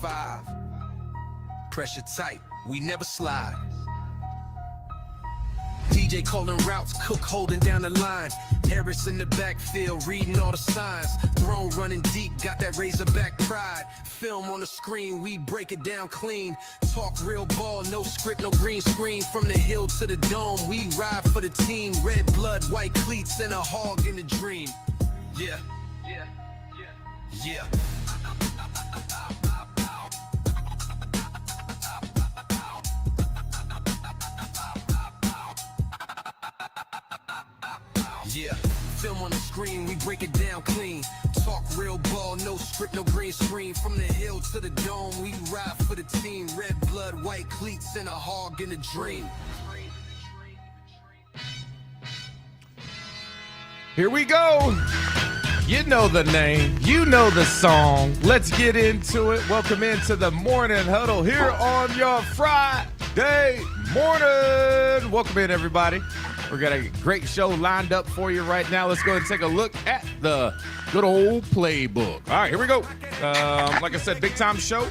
5. Pressure tight, we never slide. DJ calling routes, Cook holding down the line. Harris in the backfield, reading all the signs. Throne running deep, got that Razorback pride. Film on the screen, we break it down clean. Talk real ball, no script, no green screen. From the hill to the dome, we ride for the team. Red blood, white cleats, and a hog in a dream. Yeah, yeah, yeah, yeah. Yeah, film on the screen, we break it down clean. Talk real ball, no script, no green screen. From the hill to the dome, we ride for the team. Red blood, white cleats, and a hog in a dream. Here we go. You know the name, you know the song. Let's get into it. Welcome into the Morning Huddle here on your Friday morning. Welcome in, everybody. We got a great show lined up for you right now. Let's go and take a look at the good old playbook. All right, here we go. Like I said, big time show.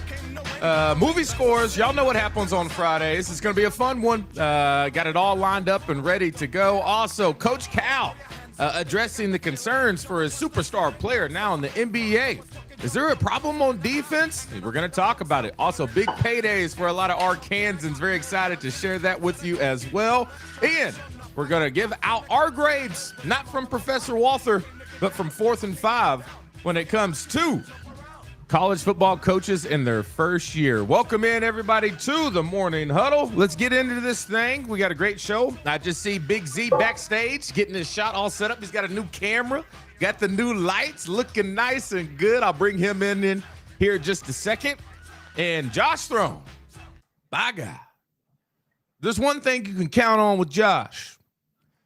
Movie scores. Y'all know what happens on Fridays. It's going to be a fun one. Got it all lined up and ready to go. Also, Coach Cal addressing the concerns for his superstar player now in the NBA. Is there a problem on defense? We're going to talk about it. Also, big paydays for a lot of Arkansans. Very excited to share that with you as well. And we're going to give out our grades, not from Professor Walther, but from 4th and 5 when it comes to college football coaches in their first year. Welcome in, everybody, to the Morning Huddle. Let's get into this thing. We got a great show. I just see Big Z backstage getting his shot all set up. He's got a new camera, got the new lights, looking nice and good. I'll bring him in here in just a second. And Josh Throne, by God, there's one thing you can count on with Josh.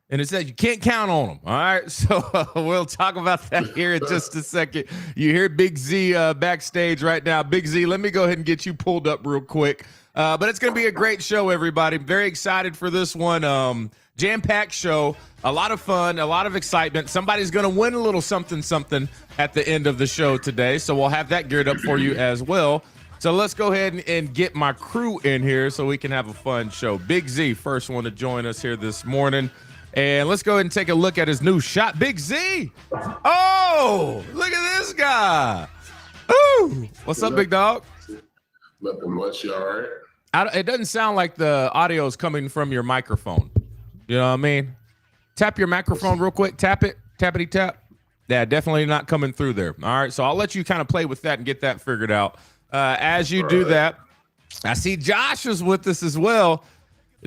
And it says you can't count on them. All right. So we'll talk about that here in just a second. You hear Big Z backstage right now. Big Z, let me go ahead and get you pulled up real quick. But it's going to be a great show, everybody. Very excited for this one. Jam-packed show. A lot of fun, a lot of excitement. Somebody's going to win a little something at the end of the show today. So we'll have that geared up for you as well. So let's go ahead and get my crew in here so we can have a fun show. Big Z, first one to join us here this morning. And let's go ahead and take a look at his new shot. Big Z. Oh, look at this guy. Ooh. What's up, big dog? Nothing much. You all right? It doesn't sound like the audio is coming from your microphone. You know what I mean? Tap your microphone real quick. Tap it. Tappity tap. Yeah, definitely not coming through there. All right, so I'll let you kind of play with that and get that figured out. As you do that, I see Josh is with us as well.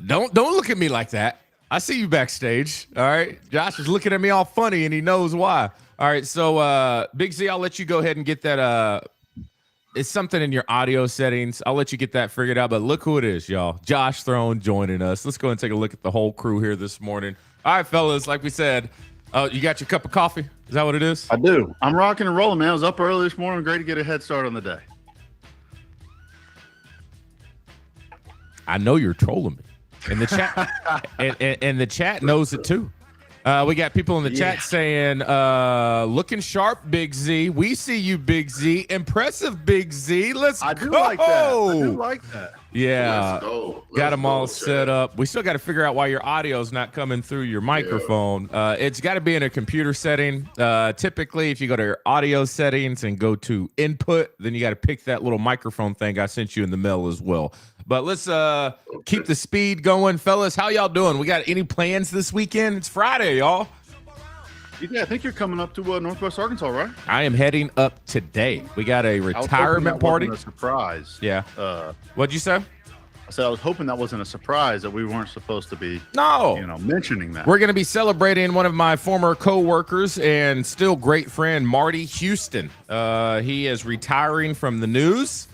Don't look at me like that. I see you backstage. All right. Josh is looking at me all funny, and he knows why. All right. So, Big Z, I'll let you go ahead and get that. It's something in your audio settings. I'll let you get that figured out. But look who it is, y'all. Josh Throne joining us. Let's go and take a look at the whole crew here this morning. All right, fellas. Like we said, you got your cup of coffee? Is that what it is? I do. I'm rocking and rolling, man. I was up early this morning. Great to get a head start on the day. I know you're trolling me. And the chat and the chat knows it too. We got people in the chat saying, looking sharp, Big Z. We see you, Big Z. Impressive, Big Z. Let's I go. do like that. I do like that. Yeah. Got them all set Chad. up. We still got to figure out why your audio is not coming through your microphone. It's got to be in a computer setting. Typically, if you go to your audio settings and go to input, then you got to pick that little microphone thing I sent you in the mail as well. But let's keep the speed going, fellas. How y'all doing? We got any plans this weekend? It's Friday, y'all. Yeah, I think you're coming up to Northwest Arkansas, right? I am heading up today. We got a retirement party. A surprise. Yeah. What'd you say? I said I was hoping that wasn't a surprise, that we weren't supposed to be mentioning that. We're going to be celebrating one of my former co-workers and still great friend, Marty Houston. He is retiring from the news.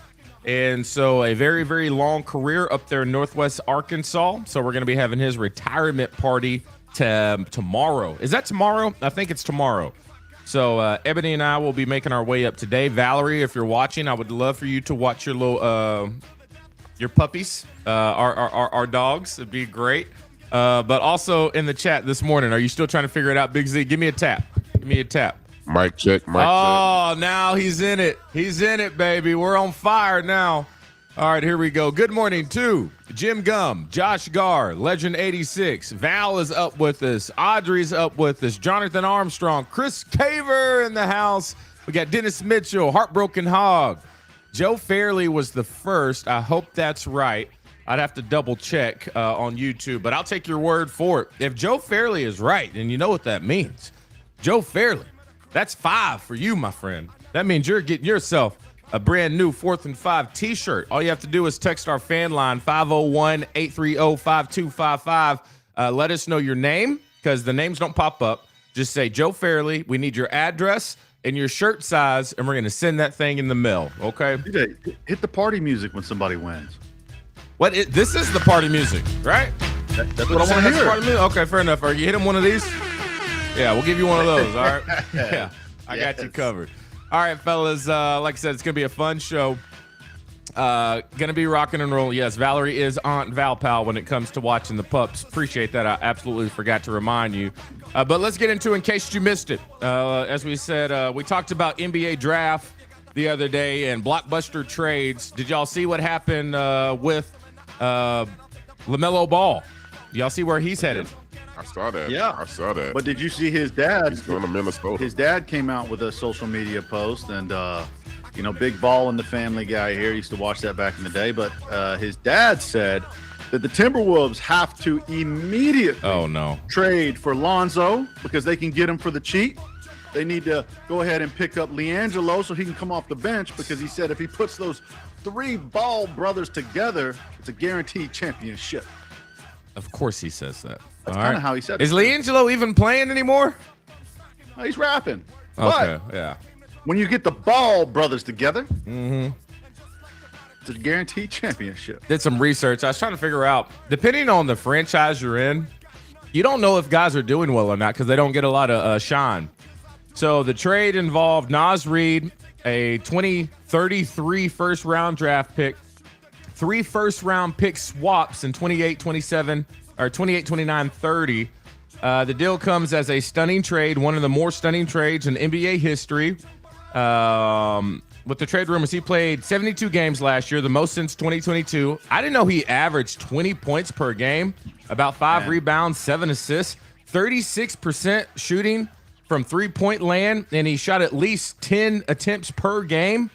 And so a very, very long career up there in Northwest Arkansas. So we're going to be having his retirement party tomorrow. Is that tomorrow? I think it's tomorrow. So Ebony and I will be making our way up today. Valerie, if you're watching, I would love for you to watch your little your puppies, our dogs. It'd be great. But also in the chat this morning, are you still trying to figure it out, Big Z? Give me a tap. Give me a tap. Mic check. Oh, now he's in it. He's in it, baby. We're on fire now. All right, here we go. Good morning to Jim Gum, Josh Garr, Legend 86. Val is up with us. Audrey's up with us. Jonathan Armstrong, Chris Caver in the house. We got Dennis Mitchell, Heartbroken Hog. Joe Fairley was the first. I hope that's right. I'd have to double check on YouTube, but I'll take your word for it. If Joe Fairley is right, and you know what that means, Joe Fairley, that's 5 for you, my friend. That means you're getting yourself a brand new 4th and 5 t-shirt. All you have to do is text our fan line, 501-830-5255. Let us know your name, because the names don't pop up. Just say Joe Fairley. We need your address and your shirt size, and we're going to send that thing in the mail, okay? Hit the party music when somebody wins. This is the party music, right? That's what I want to hear. Okay, fair enough. Are you hitting one of these? Yeah, we'll give you one of those, all right? Yeah, I got you covered. All right, fellas, like I said, it's going to be a fun show. Going to be rocking and rolling. Yes, Valerie is Aunt Val Pal when it comes to watching the pups. Appreciate that. I absolutely forgot to remind you. But let's get into it in case you missed it. As we said, we talked about NBA draft the other day and blockbuster trades. Did y'all see what happened with LaMelo Ball? Y'all see where he's headed? I saw that. Yeah, I saw that. But did you see his dad? He's going to Minnesota. His dad came out with a social media post, and big Ball in the Family guy here used to watch that back in the day. But his dad said that the Timberwolves have to immediately trade for Lonzo because they can get him for the cheap. They need to go ahead and pick up LiAngelo so he can come off the bench, because he said if he puts those 3 Ball brothers together, it's a guaranteed championship. Of course he says that. That's kind of how he said it. Is LiAngelo even playing anymore? Oh, he's rapping. Okay, but yeah. When you get the Ball brothers together, it's a guaranteed championship. Did some research. I was trying to figure out, depending on the franchise you're in, you don't know if guys are doing well or not because they don't get a lot of shine. So the trade involved Naz Reid, a 2033 first-round draft pick, 3 first-round pick swaps in 28, 27, or 28, 29, 30. The deal comes as a stunning trade, one of the more stunning trades in NBA history. With the trade rumors, he played 72 games last year, the most since 2022. I didn't know he averaged 20 points per game, about 5 rebounds, 7 assists, 36% shooting from three-point land, and he shot at least 10 attempts per game.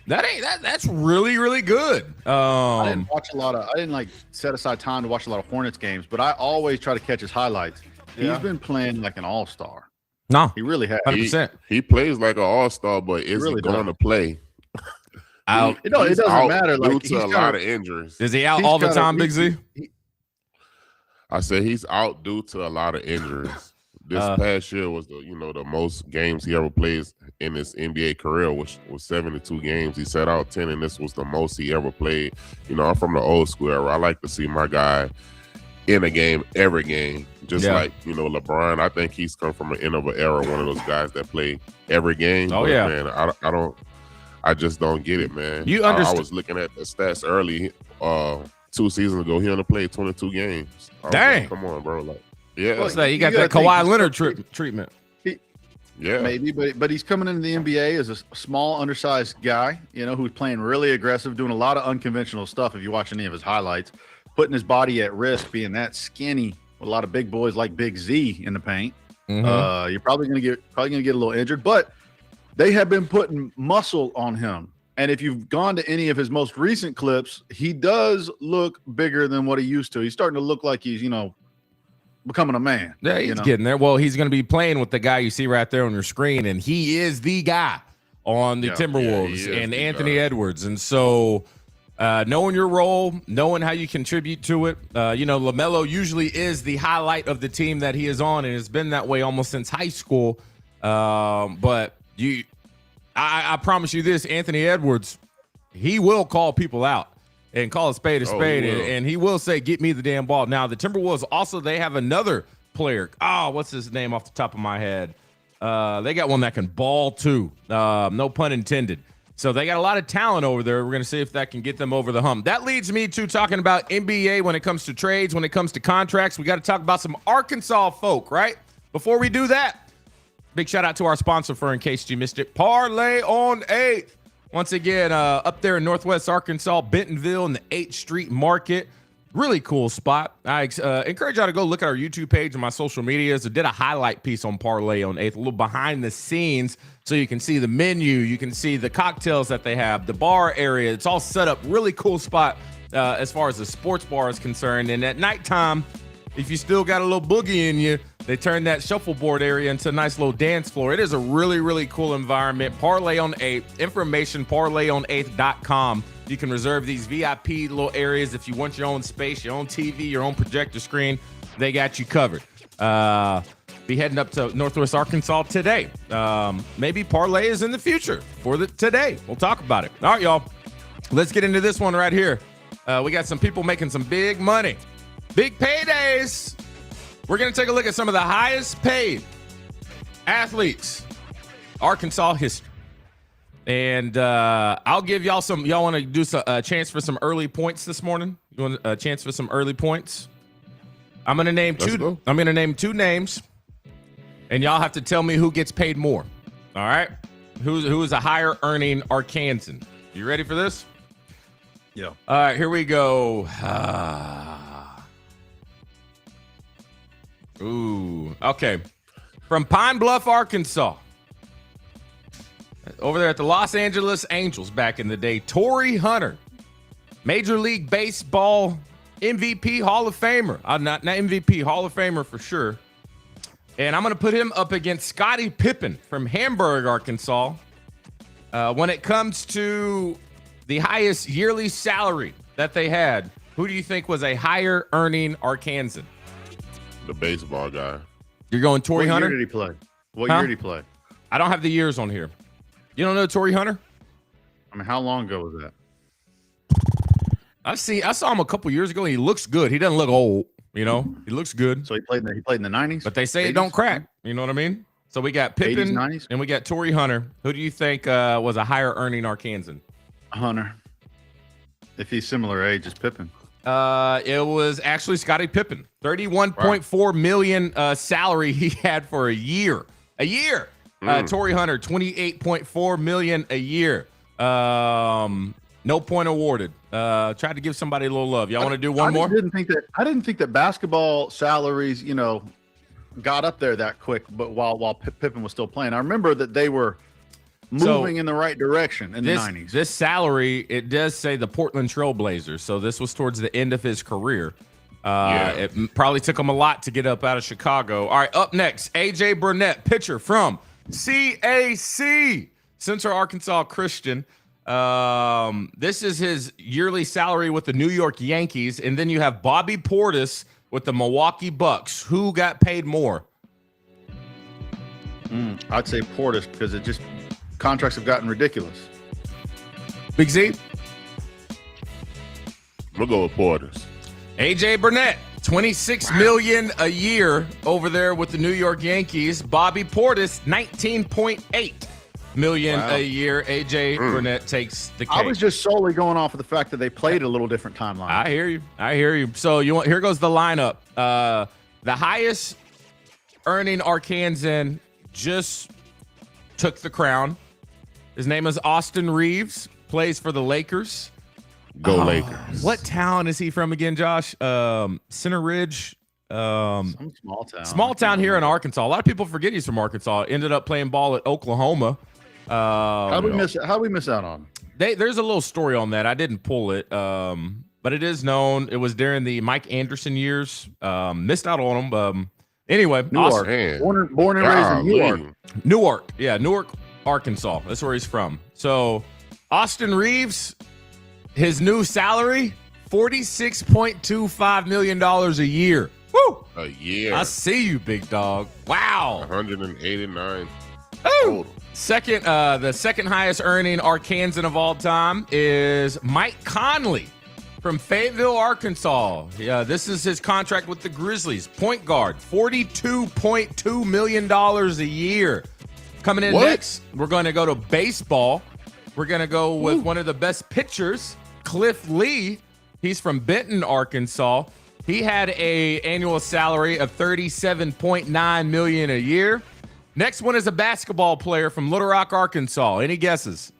That's really, really good. I didn't watch a lot of. I didn't set aside time to watch a lot of Hornets games, but I always try to catch his highlights. He's been playing like an all-star. No, he really has. 100%. He plays like an all-star, but is he going to play? It doesn't matter. Due to a lot of injuries. Is he out all the time, Big Z? I said he's out due to a lot of injuries. This past year was the most games he ever played in his NBA career, which was 72 games. He sat out 10, and this was the most he ever played. I'm from the old school era. I like to see my guy in a game every game, just like LeBron. I think he's come from an end of an era, one of those guys that play every game. Man, I just don't get it, man. You understand? I was looking at the stats early 2 seasons ago. He only played 22 games. Dang, come on, bro. Yeah, what's that? You got that Kawhi Leonard treatment. Yeah, maybe, but he's coming into the NBA as a small, undersized guy, who's playing really aggressive, doing a lot of unconventional stuff. If you watch any of his highlights, putting his body at risk, being that skinny. A lot of big boys like Big Z in the paint. You're probably gonna get a little injured, but they have been putting muscle on him. And if you've gone to any of his most recent clips, he does look bigger than what he used to. He's starting to look like he's becoming a man. Yeah, he's getting there. Well, he's going to be playing with the guy you see right there on your screen, and he is the guy on the Timberwolves and Anthony Edwards. And so knowing your role, knowing how you contribute to it, LaMelo usually is the highlight of the team that he is on, and it's been that way almost since high school. But I promise you this, Anthony Edwards, he will call people out and call a spade, and he will say, get me the damn ball. Now, the Timberwolves also, they have another player. Oh, what's his name off the top of my head? They got one that can ball too. No pun intended. So they got a lot of talent over there. We're going to see if that can get them over the hump. That leads me to talking about NBA when it comes to trades, when it comes to contracts. We got to talk about some Arkansas folk, right? Before we do that, Big shout out to our sponsor for in case you missed it. Parlay on 8th. Once again, up there in Northwest Arkansas, Bentonville in the 8th Street Market. Really cool spot. I encourage y'all to go look at our YouTube page and my social medias. I did a highlight piece on Parlay on 8th, a little behind the scenes, so you can see the menu, you can see the cocktails that they have, the bar area. It's all set up. Really cool spot as far as the sports bar is concerned. And at nighttime, if you still got a little boogie in you, they turned that shuffleboard area into a nice little dance floor. It is a really, really cool environment. Parlay on 8th. Information, parlayon8th.com. You can reserve these VIP little areas if you want your own space, your own TV, your own projector screen. They got you covered. Be heading up to Northwest Arkansas today. Maybe Parlay is in the future for today. We'll talk about it. All right, y'all. Let's get into this one right here. We got some people making some big money. Big paydays. We're going to take a look at some of the highest paid athletes, Arkansas history. And I'll give y'all some. Y'all want to do a chance for some early points this morning? You want a chance for some early points? I'm going to name two. I'm going to name two names, and y'all have to tell me who gets paid more. All right? Who is a higher earning Arkansan? You ready for this? Yeah. All right, here we go. Okay. From Pine Bluff, Arkansas. Over there at the Los Angeles Angels back in the day, Torrey Hunter, Major League Baseball MVP Hall of Famer. Not MVP, Hall of Famer for sure. And I'm going to put him up against Scottie Pippen from Hamburg, Arkansas. When it comes to the highest yearly salary that they had, who do you think was a higher earning Arkansan? The baseball guy. You're going Torrey Hunter? What year did he play? What year did he play? I don't have the years on here. You don't know Torrey Hunter? I mean, how long ago was that? I saw him a couple years ago, and he looks good. He doesn't look old, He looks good. So he played in the 90s? But they say 80s? it don't crack. You know what I mean? So we got Pippen, 80s, 90s? and we got Torrey Hunter. Who do you think was a higher earning Arkansan? Hunter. If he's similar age as Pippen. It was actually Scottie Pippen. $31.4 million salary he had for a year. Torrey Hunter, $28.4 million a year. No point awarded. Tried to give somebody a little love. Y'all want to do one more? I didn't think that basketball salaries, got up there that quick. But while Pippen was still playing, I remember that they were moving in the right direction in the 90s. This salary, it does say the Portland Trail Blazers. So this was towards the end of his career. It probably took him a lot to get up out of Chicago. All right, up next, AJ Burnett, pitcher from CAC, Central Arkansas Christian. This is his yearly salary with the New York Yankees. And then you have Bobby Portis with the Milwaukee Bucks. Who got paid more? I'd say Portis because contracts have gotten ridiculous. Big Z? We'll go with Portis. AJ Burnett, $26 million a year over there with the New York Yankees. Bobby Portis, $19.8 million a year. AJ Burnett takes the cake. I was just solely going off of the fact that they played a little different timeline. I hear you. So here goes the lineup. The highest earning Arkansan just took the crown. His name is Austin Reeves, plays for the Lakers. Go Lakers. What town is he from again, Josh? Center Ridge. Some small town. Small town here in Arkansas. A lot of people forget he's from Arkansas. Ended up playing ball at Oklahoma. How we miss out on him? There's a little story on that. I didn't pull it, but it is known. It was during the Mike Anderson years. Missed out on him. Anyway, Newark. Born and raised in Newark. Newark, Arkansas. That's where he's from. So Austin Reeves, his new salary, $46.25 million a year. Woo! A year. I see you, big dog. Wow. 189. Ooh. The second highest earning Arkansan of all time is Mike Conley from Fayetteville, Arkansas. Yeah, this is his contract with the Grizzlies. Point guard, $42.2 million a year. Coming in next, we're going to go to baseball. We're going to go with one of the best pitchers, Cliff Lee. He's from Benton, Arkansas. He had an annual salary of $37.9 million a year. Next one is a basketball player from Little Rock, Arkansas. Any guesses?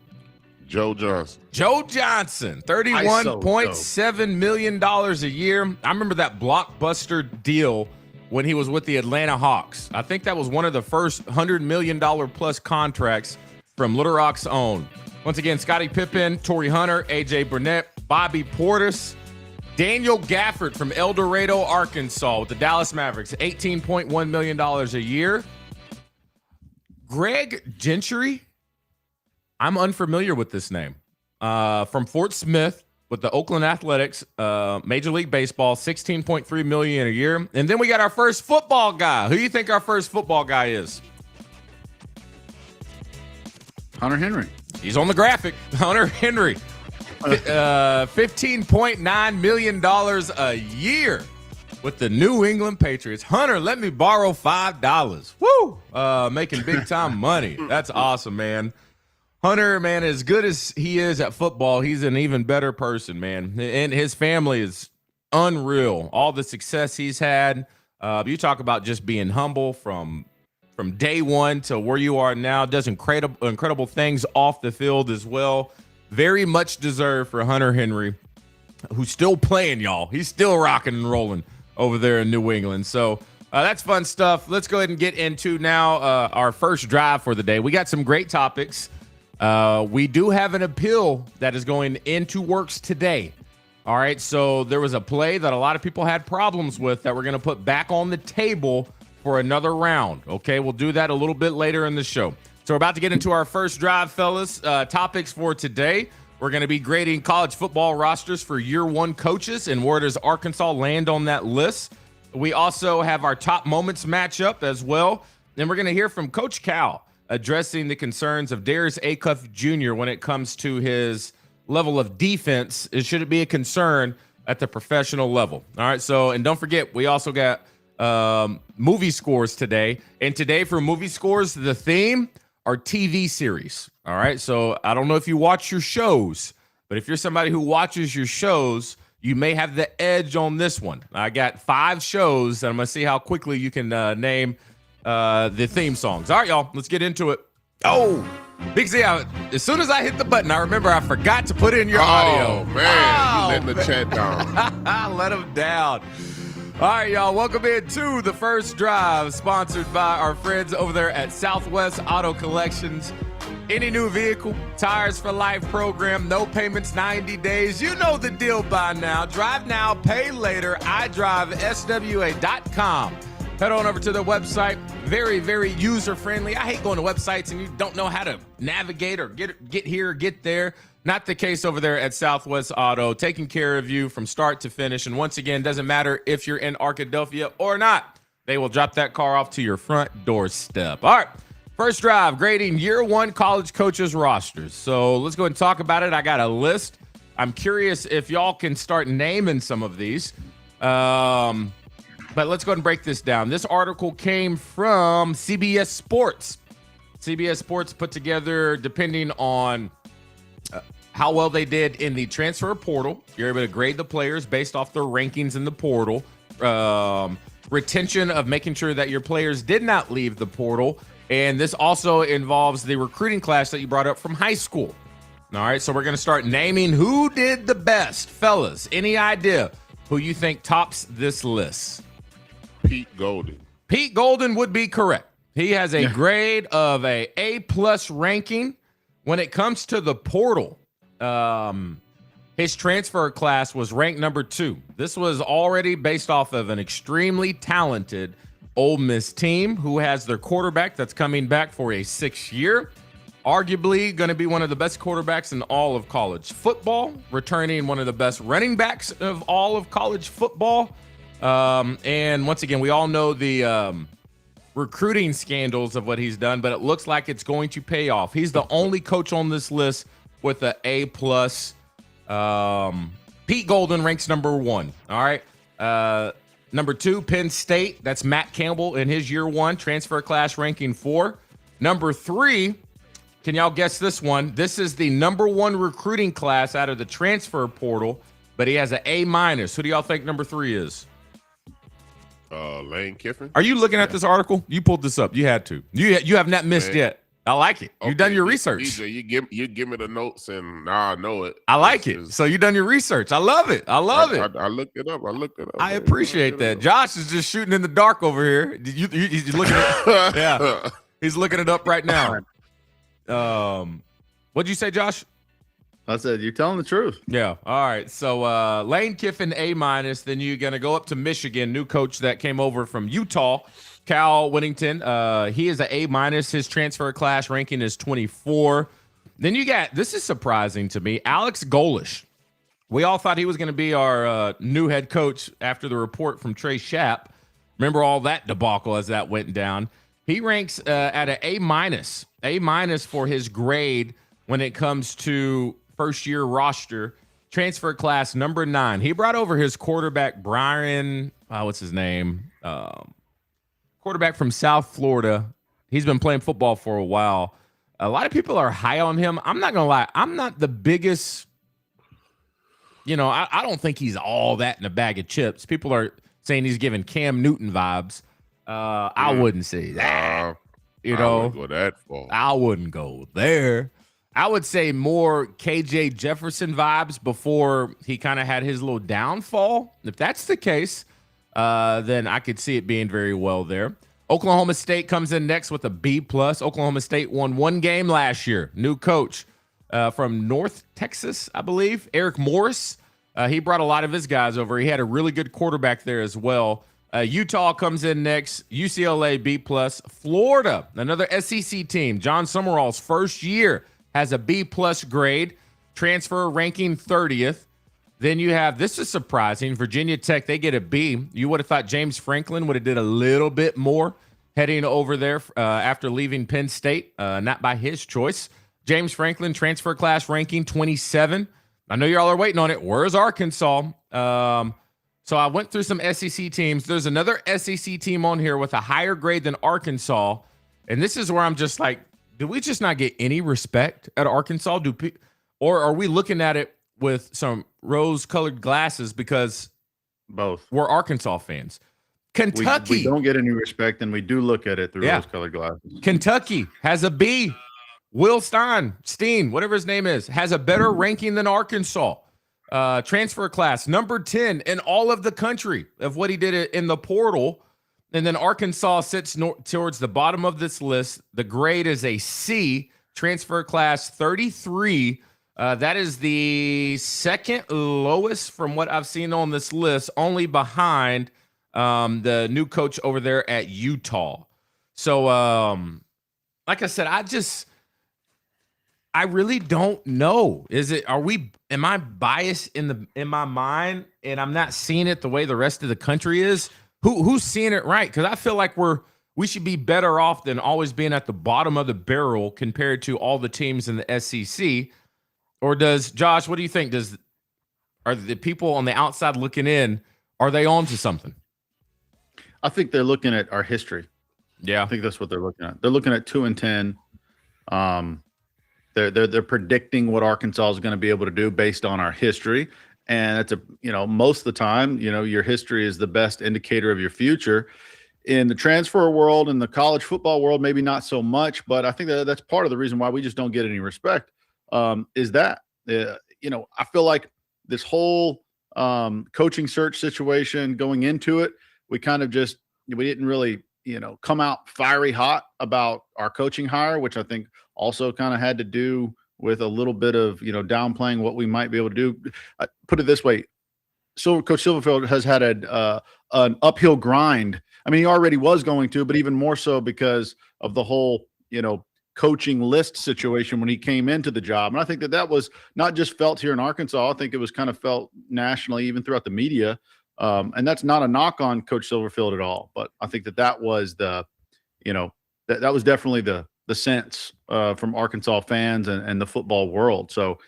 Joe Johnson. Joe Johnson, $31.7 million a year. I remember that blockbuster deal when he was with the Atlanta Hawks. I think that was one of the first $100 million plus contracts from Little Rock's own. Once again, Scottie Pippen, Torrey Hunter, A.J. Burnett, Bobby Portis, Daniel Gafford from El Dorado, Arkansas with the Dallas Mavericks, $18.1 million a year. Greg Gentry, I'm unfamiliar with this name. From Fort Smith with the Oakland Athletics, Major League Baseball, $16.3 million a year. And then we got our first football guy. Who do you think our first football guy is? Hunter Henry. He's on the graphic. Hunter Henry. $15.9 million a year with the New England Patriots. Hunter, let me borrow $5. Woo! Making big time money. That's awesome, man. Hunter, man, as good as he is at football, he's an even better person, man. And his family is unreal. All the success he's had. You talk about just being humble from day one to where you are now. Does incredible things off the field as well. Very much deserved for Hunter Henry, who's still playing, y'all. He's still rocking and rolling over there in New England. So that's fun stuff. Let's go ahead and get into now our first drive for the day. We got some great topics. We do have an appeal that is going into works today. All right, so there was a play that a lot of people had problems with that we're going to put back on the table for another round. Okay, we'll do that a little bit later in the show. So we're about to get into our first drive, fellas. Topics for today. We're going to be grading college football rosters for year one coaches, and where does Arkansas land on that list? We also have our top moments matchup as well. Then we're going to hear from Coach Cal addressing the concerns of Darius Acuff Jr. when it comes to his level of defense. Should it be a concern at the professional level? All right, so, and don't forget, we also got movie scores today. And today for movie scores, the theme are TV series. All right, so I don't know if you watch your shows, but if you're somebody who watches your shows, you may have the edge on this one. I got 5 shows, and I'm going to see how quickly you can name the theme songs. All right, y'all, let's get into it. Oh, Big Z, as soon as I hit the button, I remember I forgot to put in your audio. Oh, man, you letting the chat down. I let him down. All right, y'all, welcome into the first drive, sponsored by our friends over there at Southwest Auto Collections. Any new vehicle, tires for life program, no payments, 90 days. You know the deal by now. Drive now, pay later. iDriveSWA.com. Head on over to the website. Very, very user-friendly. I hate going to websites and you don't know how to navigate or get here or get there. Not the case over there at Southwest Auto, taking care of you from start to finish. And once again, doesn't matter if you're in Arkadelphia or not, they will drop that car off to your front doorstep. All right, first drive, grading year one college coaches rosters. So let's go ahead and talk about it. I got a list. I'm curious if y'all can start naming some of these. But let's go ahead and break this down. This article came from CBS Sports. CBS Sports put together, depending on how well they did in the transfer portal. You're able to grade the players based off their rankings in the portal. Retention of making sure that your players did not leave the portal. And this also involves the recruiting class that you brought up from high school. All right, so we're going to start naming who did the best. Fellas, any idea who you think tops this list? Pete Golden. Pete Golden would be correct. He has a grade of a A+ ranking. When it comes to the portal, his transfer class was ranked number 2. This was already based off of an extremely talented Ole Miss team who has their quarterback that's coming back for a 6th year. Arguably going to be one of the best quarterbacks in all of college football, returning one of the best running backs of all of college football. And once again, we all know the recruiting scandals of what he's done, but it looks like it's going to pay off. He's the only coach on this list with an A+. Pete Golden ranks number 1. All right. Number 2, Penn State. That's Matt Campbell in his year 1 transfer class ranking 4. Number 3, can y'all guess this one? This is the number 1 recruiting class out of the transfer portal, but he has an A-. Who do y'all think number 3 is? Lane Kiffin. Are you looking at this article? You pulled this up. You had to. You have not missed yet. I like it. You've done your research. DJ, you give me the notes and now I know it. I like it. So you done your research. I love it. I love it. I looked it up. I appreciate that. Josh is just shooting in the dark over here. He's looking at yeah. He's looking it up right now. What'd you say, Josh? I said, you're telling the truth. Yeah. All right. So Lane Kiffin, A-. Then you're going to go up to Michigan, new coach that came over from Utah, Cal Whittington. He is an A-. His transfer class ranking is 24. Then you got, this is surprising to me, Alex Golish. We all thought he was going to be our new head coach after the report from Trey Schapp. Remember all that debacle as that went down. He ranks at an A-. For his grade when it comes to first-year roster, transfer class number 9. He brought over his quarterback, Brian, what's his name? Quarterback from South Florida. He's been playing football for a while. A lot of people are high on him. I'm not going to lie. I'm not the biggest, I don't think he's all that in a bag of chips. People are saying he's giving Cam Newton vibes. I wouldn't say that. I wouldn't go that far. I wouldn't go there. I would say more KJ Jefferson vibes before he kind of had his little downfall. If that's the case, then I could see it being very well there. Oklahoma State comes in next with a B+. Oklahoma State won 1 game last year. New coach from North Texas, I believe, Eric Morris. He brought a lot of his guys over. He had a really good quarterback there as well. Utah comes in next. UCLA, B+. Florida, another SEC team. John Summerall's first year has a B+ grade, transfer ranking 30th. Then you have, this is surprising, Virginia Tech, they get a B. You would have thought James Franklin would have did a little bit more heading over there after leaving Penn State, not by his choice. James Franklin, transfer class ranking 27. I know y'all are waiting on it. Where's Arkansas? So I went through some SEC teams. There's another SEC team on here with a higher grade than Arkansas. And this is where I'm just like, do we just not get any respect at Arkansas? Or are we looking at it with some rose-colored glasses because both we're Arkansas fans? Kentucky. We don't get any respect, and we do look at it through rose-colored glasses. Kentucky has a B. Will Steen, whatever his name is, has a better ranking than Arkansas. Transfer class number 10 in all of the country of what he did in the portal. And then Arkansas sits towards the bottom of this list. The grade is a C, transfer class 33. That is the second lowest from what I've seen on this list, only behind the new coach over there at Utah. So, like I said, I really don't know. Am I biased in my mind and I'm not seeing it the way the rest of the country is? Who's seeing it right? Because I feel like we should be better off than always being at the bottom of the barrel compared to all the teams in the SEC. Or does Josh? What do you think? Are the people on the outside looking in? Are they on to something? I think they're looking at our history. Yeah, I think that's what they're looking at. They're looking at 2-10. They're predicting what Arkansas is going to be able to do based on our history. And it's most of the time, your history is the best indicator of your future. In the transfer world and the college football world, maybe not so much, but I think that's part of the reason why we just don't get any respect. Is that, I feel like this whole coaching search situation going into it, we didn't really, come out fiery hot about our coaching hire, which I think also kind of had to do with a little bit of, downplaying what we might be able to do. Put it this way. Coach Silverfield has had an uphill grind. I mean, he already was going to, but even more so because of the whole, coaching list situation when he came into the job. And I think that was not just felt here in Arkansas. I think it was kind of felt nationally, even throughout the media. And that's not a knock on Coach Silverfield at all. But I think that was that was definitely the sense from Arkansas fans and the football world. So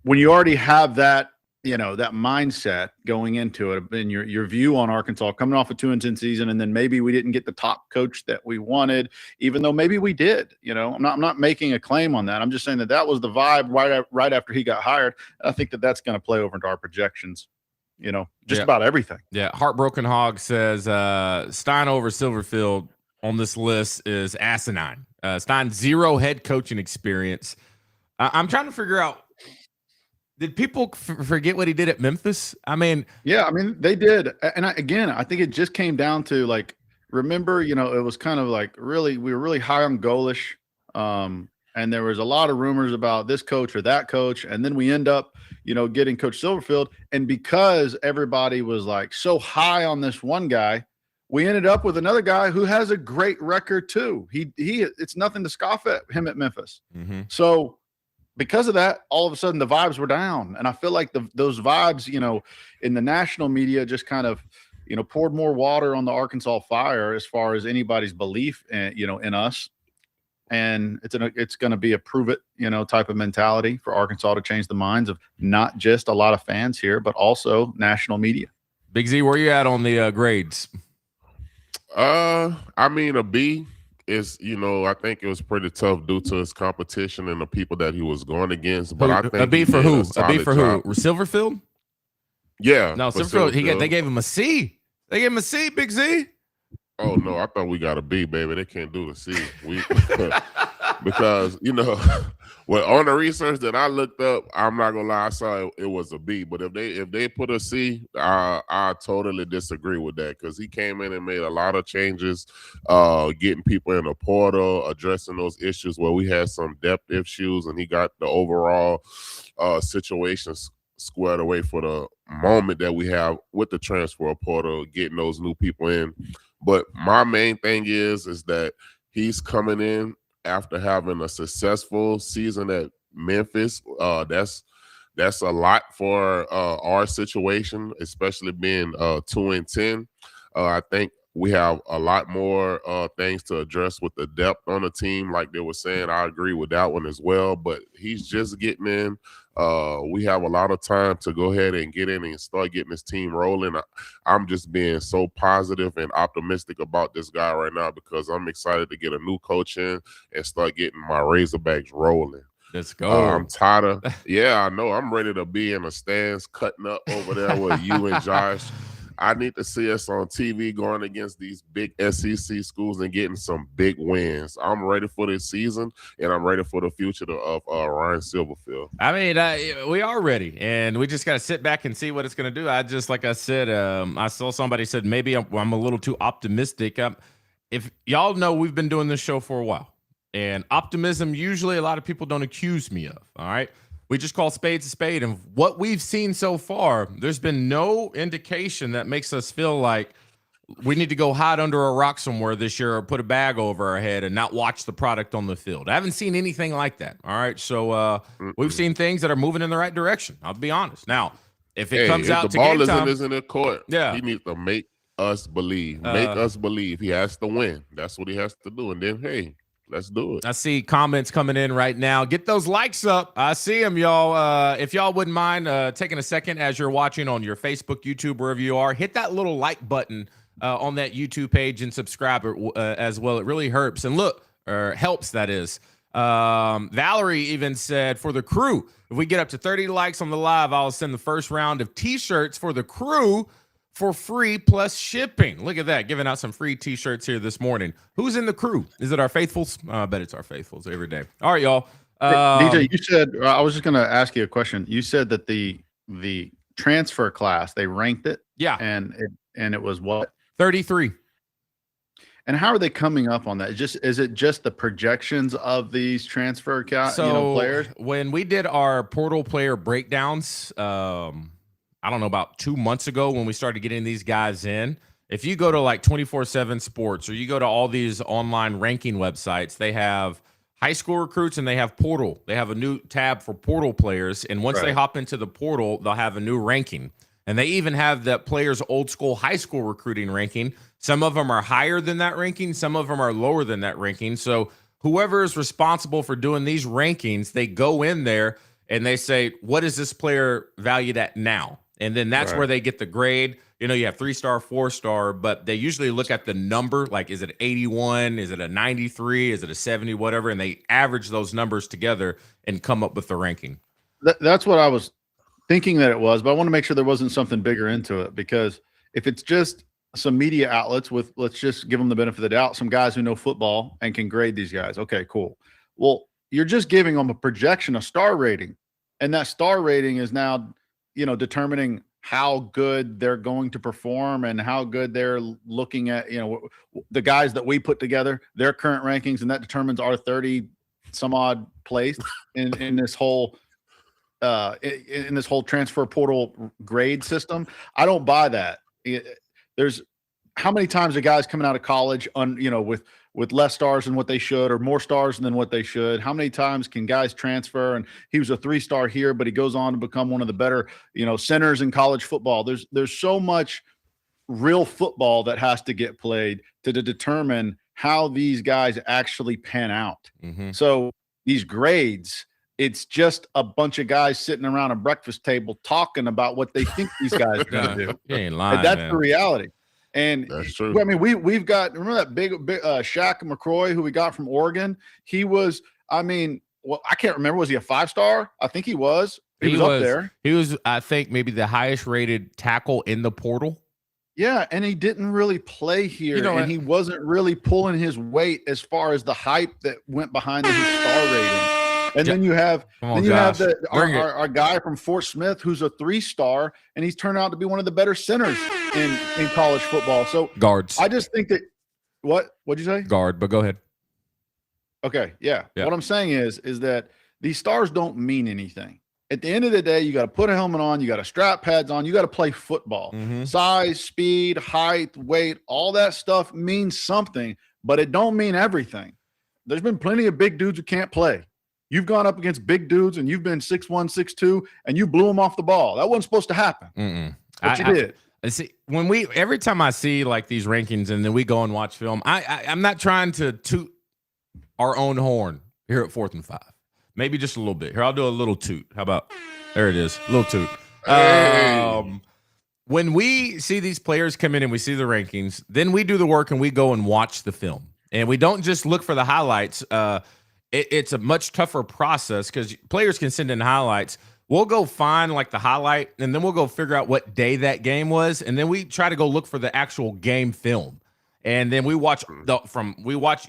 when you already have that, that mindset going into it, and your view on Arkansas coming off a 2-10 season, and then maybe we didn't get the top coach that we wanted, even though maybe we did. I'm not making a claim on that. I'm just saying that was the vibe right after he got hired. I think that's going to play over into our projections. just about everything. Yeah. Heartbroken Hog says Stein over Silverfield on this list is asinine. Stein, 0 head coaching experience. I'm trying to figure out, did people forget what he did at Memphis? I mean, they did. And I think it just came down to, like, remember, it was kind of like we were really high on Golish. And there was a lot of rumors about this coach or that coach. And then we end up, getting Coach Silverfield. And because everybody was like so high on this one guy, we ended up with another guy who has a great record too. It's nothing to scoff at him at Memphis. Mm-hmm. So because of that, all of a sudden the vibes were down. And I feel like those vibes, in the national media just kind of, poured more water on the Arkansas fire as far as anybody's belief in us. And it's going to be a prove it, type of mentality for Arkansas to change the minds of not just a lot of fans here, but also national media. Big Z, where you at on the grades? I mean, a B is, I think it was pretty tough due to his competition and the people that he was going against. But I think a B for who? A B for job. who? Silverfield? Yeah. No, Silverfield. They gave him a C. They gave him a C, Big Z. Oh no, I thought we got a B, baby. They can't do the C. Because on the research that I looked up, I'm not gonna lie, I saw it was a B. But if they put a C, I totally disagree with that, because he came in and made a lot of changes, getting people in the portal, addressing those issues where we had some depth issues, and he got the overall situations squared away for the moment that we have with the transfer portal, getting those new people in. But my main thing is that he's coming in after having a successful season at Memphis. That's a lot for our situation, especially being 2-10. I think we have a lot more things to address with the depth on the team, like they were saying. I agree with that one as well. But he's just getting in. We have a lot of time to go ahead and get in and start getting this team rolling. I'm just being so positive and optimistic about this guy right now, because I'm excited to get a new coach in and start getting my Razorbacks rolling. Let's go. I'm tired of I know. I'm ready to be in the stands cutting up over there with you and Josh. I need to see us on TV going against these big SEC schools and getting some big wins. I'm ready for this season, and I'm ready for the future of Ryan Silverfield. I mean, we are ready, and we just got to sit back and see what it's going to do. Like I said, I saw somebody said maybe I'm a little too optimistic. If y'all know, we've been doing this show for a while, and optimism usually a lot of people don't accuse me of, all right? We just call spades a spade. And what we've seen so far, there's been no indication that makes us feel like we need to go hide under a rock somewhere this year or put a bag over our head and not watch the product on the field. I haven't seen anything like that. All right. So we've seen things that are moving in the right direction. I'll be honest. Now, if it comes out to game time, isn't in court. Yeah. He needs to make us believe. Make us believe. He has to win. That's what he has to do. And then, hey, let's do it. I see comments coming in right now. Get those likes up. I see them, y'all. If y'all wouldn't mind taking a second as you're watching on your Facebook, YouTube, wherever you are, hit that little like button on that YouTube page and subscribe as well. It really helps. And helps, that is. Valerie even said, for the crew, if we get up to 30 likes on the live, I'll send the first round of T-shirts for the crew for free plus shipping. Look at that, giving out some free T-shirts here this morning. Who's in the crew? Is it our faithfuls? I bet it's our faithfuls every day. All right, y'all. DJ, you said, I was just going to ask you a question. You said that the transfer class, they ranked it. Yeah. And it was what? 33. And how are they coming up on that? Is it just the projections of these transfer players? When we did our portal player breakdowns, I don't know, about 2 months ago when we started getting these guys in, if you go to like 24/7 Sports or you go to all these online ranking websites, they have high school recruits and they have portal. They have a new tab for portal players. And once they hop into the portal, they'll have a new ranking. And they even have the players' old school high school recruiting ranking. Some of them are higher than that ranking. Some of them are lower than that ranking. So whoever is responsible for doing these rankings, they go in there and they say, what is this player valued at now? And then that's where they get the grade. You have 3-star, 4-star, but they usually look at the number, like, is it 81? Is it a 93? Is it a 70? Whatever. And they average those numbers together and come up with the ranking. That's what I was thinking that it was, but I want to make sure there wasn't something bigger into it, because if it's just some media outlets with, let's just give them the benefit of the doubt, some guys who know football and can grade these guys. Okay, cool. Well, you're just giving them a projection, a star rating, and that star rating is now, determining how good they're going to perform and how good they're looking at, the guys that we put together, their current rankings, and that determines our 30 some odd place in this whole in this whole transfer portal grade system. I don't buy that. There's how many times are guys coming out of college with less stars than what they should, or more stars than what they should? How many times can guys transfer and he was a 3-star here, but he goes on to become one of the better, centers in college football? There's so much real football that has to get played to determine how these guys actually pan out. Mm-hmm. So these grades, it's just a bunch of guys sitting around a breakfast table talking about what they think these guys are going to do. You ain't lying, and that's man. the reality. And That's true. I mean, we've got, remember that big Shaq McCroy who we got from Oregon? He was, I can't remember. Was he a 5-star? I think he was. He was up there. He was, I think, maybe the highest rated tackle in the portal. Yeah, and he didn't really play here, and he wasn't really pulling his weight as far as the hype that went behind his star rating. And then you have our guy from Fort Smith who's a 3-star, and he's turned out to be one of the better centers in college football. So guards. I just think that what'd you say? Guard, but go ahead. Okay, yeah. What I'm saying is that these stars don't mean anything. At the end of the day, you got to put a helmet on, you got to strap pads on, you got to play football. Mm-hmm. Size, speed, height, weight, all that stuff means something, but it don't mean everything. There's been plenty of big dudes who can't play. You've gone up against big dudes and you've been 6'1", 6'2", and you blew them off the ball. That wasn't supposed to happen. But you did. See, every time I see like these rankings and then we go and watch film, I'm not trying to toot our own horn here at 4th and 5. Maybe just a little bit. Here, I'll do a little toot. How about, there it is, a little toot. Hey. When we see these players come in and we see the rankings, then we do the work and we go and watch the film. And we don't just look for the highlights. It's a much tougher process because players can send in highlights. We'll go find like the highlight, and then we'll go figure out what day that game was, and then we try to go look for the actual game film. And then we watch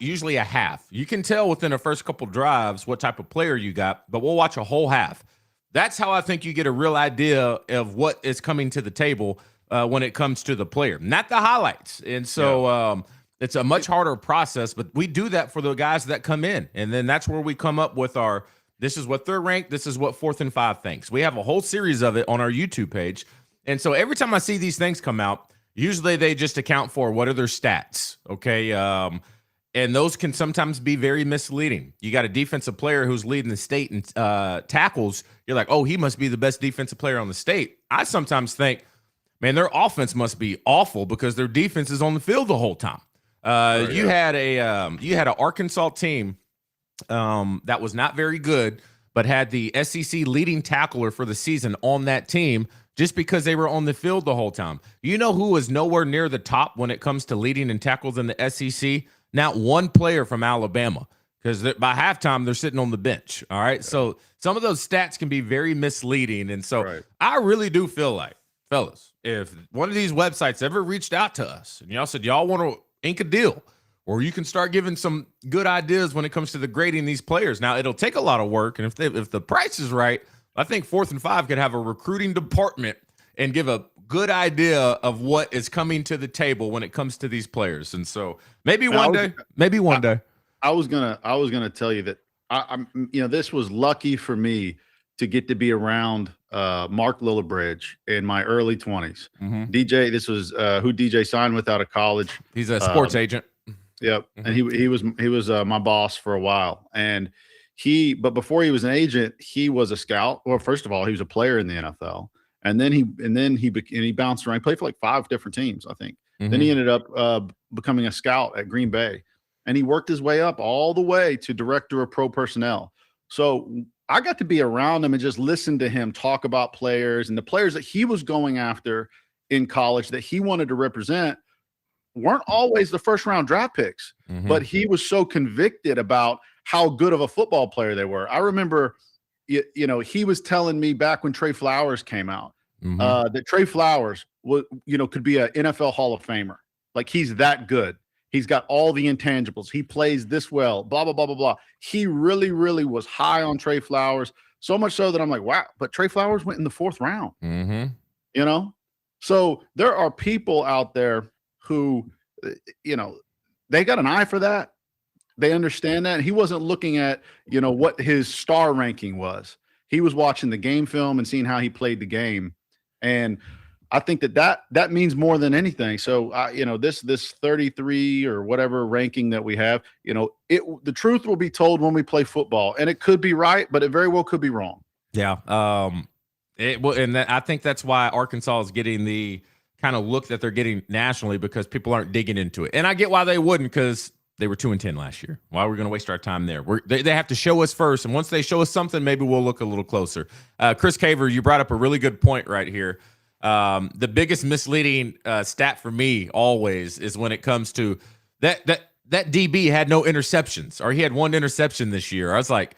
usually a half. You can tell within the first couple drives what type of player you got, but we'll watch a whole half. That's how I think you get a real idea of what is coming to the table when it comes to the player, not the highlights. And so it's a much harder process, but we do that for the guys that come in. And then that's where we come up with this is what they're ranked. This is what 4th and 5 thinks. We have a whole series of it on our YouTube page. And so every time I see these things come out, usually they just account for what are their stats. Okay. And those can sometimes be very misleading. You got a defensive player who's leading the state in tackles. You're like, oh, he must be the best defensive player on the state. I sometimes think, man, their offense must be awful because their defense is on the field the whole time. You had an Arkansas team that was not very good, but had the SEC leading tackler for the season on that team just because they were on the field the whole time. You know who was nowhere near the top when it comes to leading in tackles in the SEC? Not one player from Alabama, because by halftime they're sitting on the bench. All right, so some of those stats can be very misleading, and so I really do feel like, fellas, if one of these websites ever reached out to us and y'all said y'all want to ink a deal, or you can start giving some good ideas when it comes to the grading these players. Now, it'll take a lot of work, and if the price is right, I think 4th and 5 could have a recruiting department and give a good idea of what is coming to the table when it comes to these players. And so maybe one day. I was gonna tell you that I'm this was lucky for me to get to be around Mark Lillibridge in my early 20s. Mm-hmm. DJ, this was who DJ signed with out of college. He's a sports agent. Yep. Mm-hmm. And he was my boss for a while. And but before he was an agent, he was a scout. Well, first of all, he was a player in the NFL. And then he bounced around. He played for like 5 different teams, I think. Mm-hmm. Then he ended up becoming a scout at Green Bay. And he worked his way up all the way to director of pro personnel. So I got to be around him and just listen to him talk about players, and the players that he was going after in college that he wanted to represent weren't always the first round draft picks, Mm-hmm. but he was so convicted about how good of a football player they were. I remember you know, he was telling me back when Trey Flowers came out that Trey Flowers could be an NFL Hall of Famer. Like, he's that good. He's got all the intangibles. He plays this well, blah, blah, blah, blah, blah. He really, really was high on Trey Flowers, so much so that I'm like, wow, but Trey Flowers went in the 4th round, you know? So there are people out there who, you know, they got an eye for that. They understand that. He wasn't looking at, you know, what his star ranking was. He was watching the game film and seeing how he played the game. And I think that means more than anything. So, you know, this 33 or whatever ranking that we have, you know, the truth will be told when we play football, and it could be right, but it very well could be wrong. Yeah. I think that's why Arkansas is getting the kind of look that they're getting nationally, because people aren't digging into it. And I get why they wouldn't, because they were 2-10 last year. Why are we going to waste our time there? They have to show us first, and once they show us something, maybe we'll look a little closer. Chris Caver, you brought up a really good point right here. The biggest misleading stat for me always is when it comes to that DB had no interceptions, or he had 1 interception this year. I was like,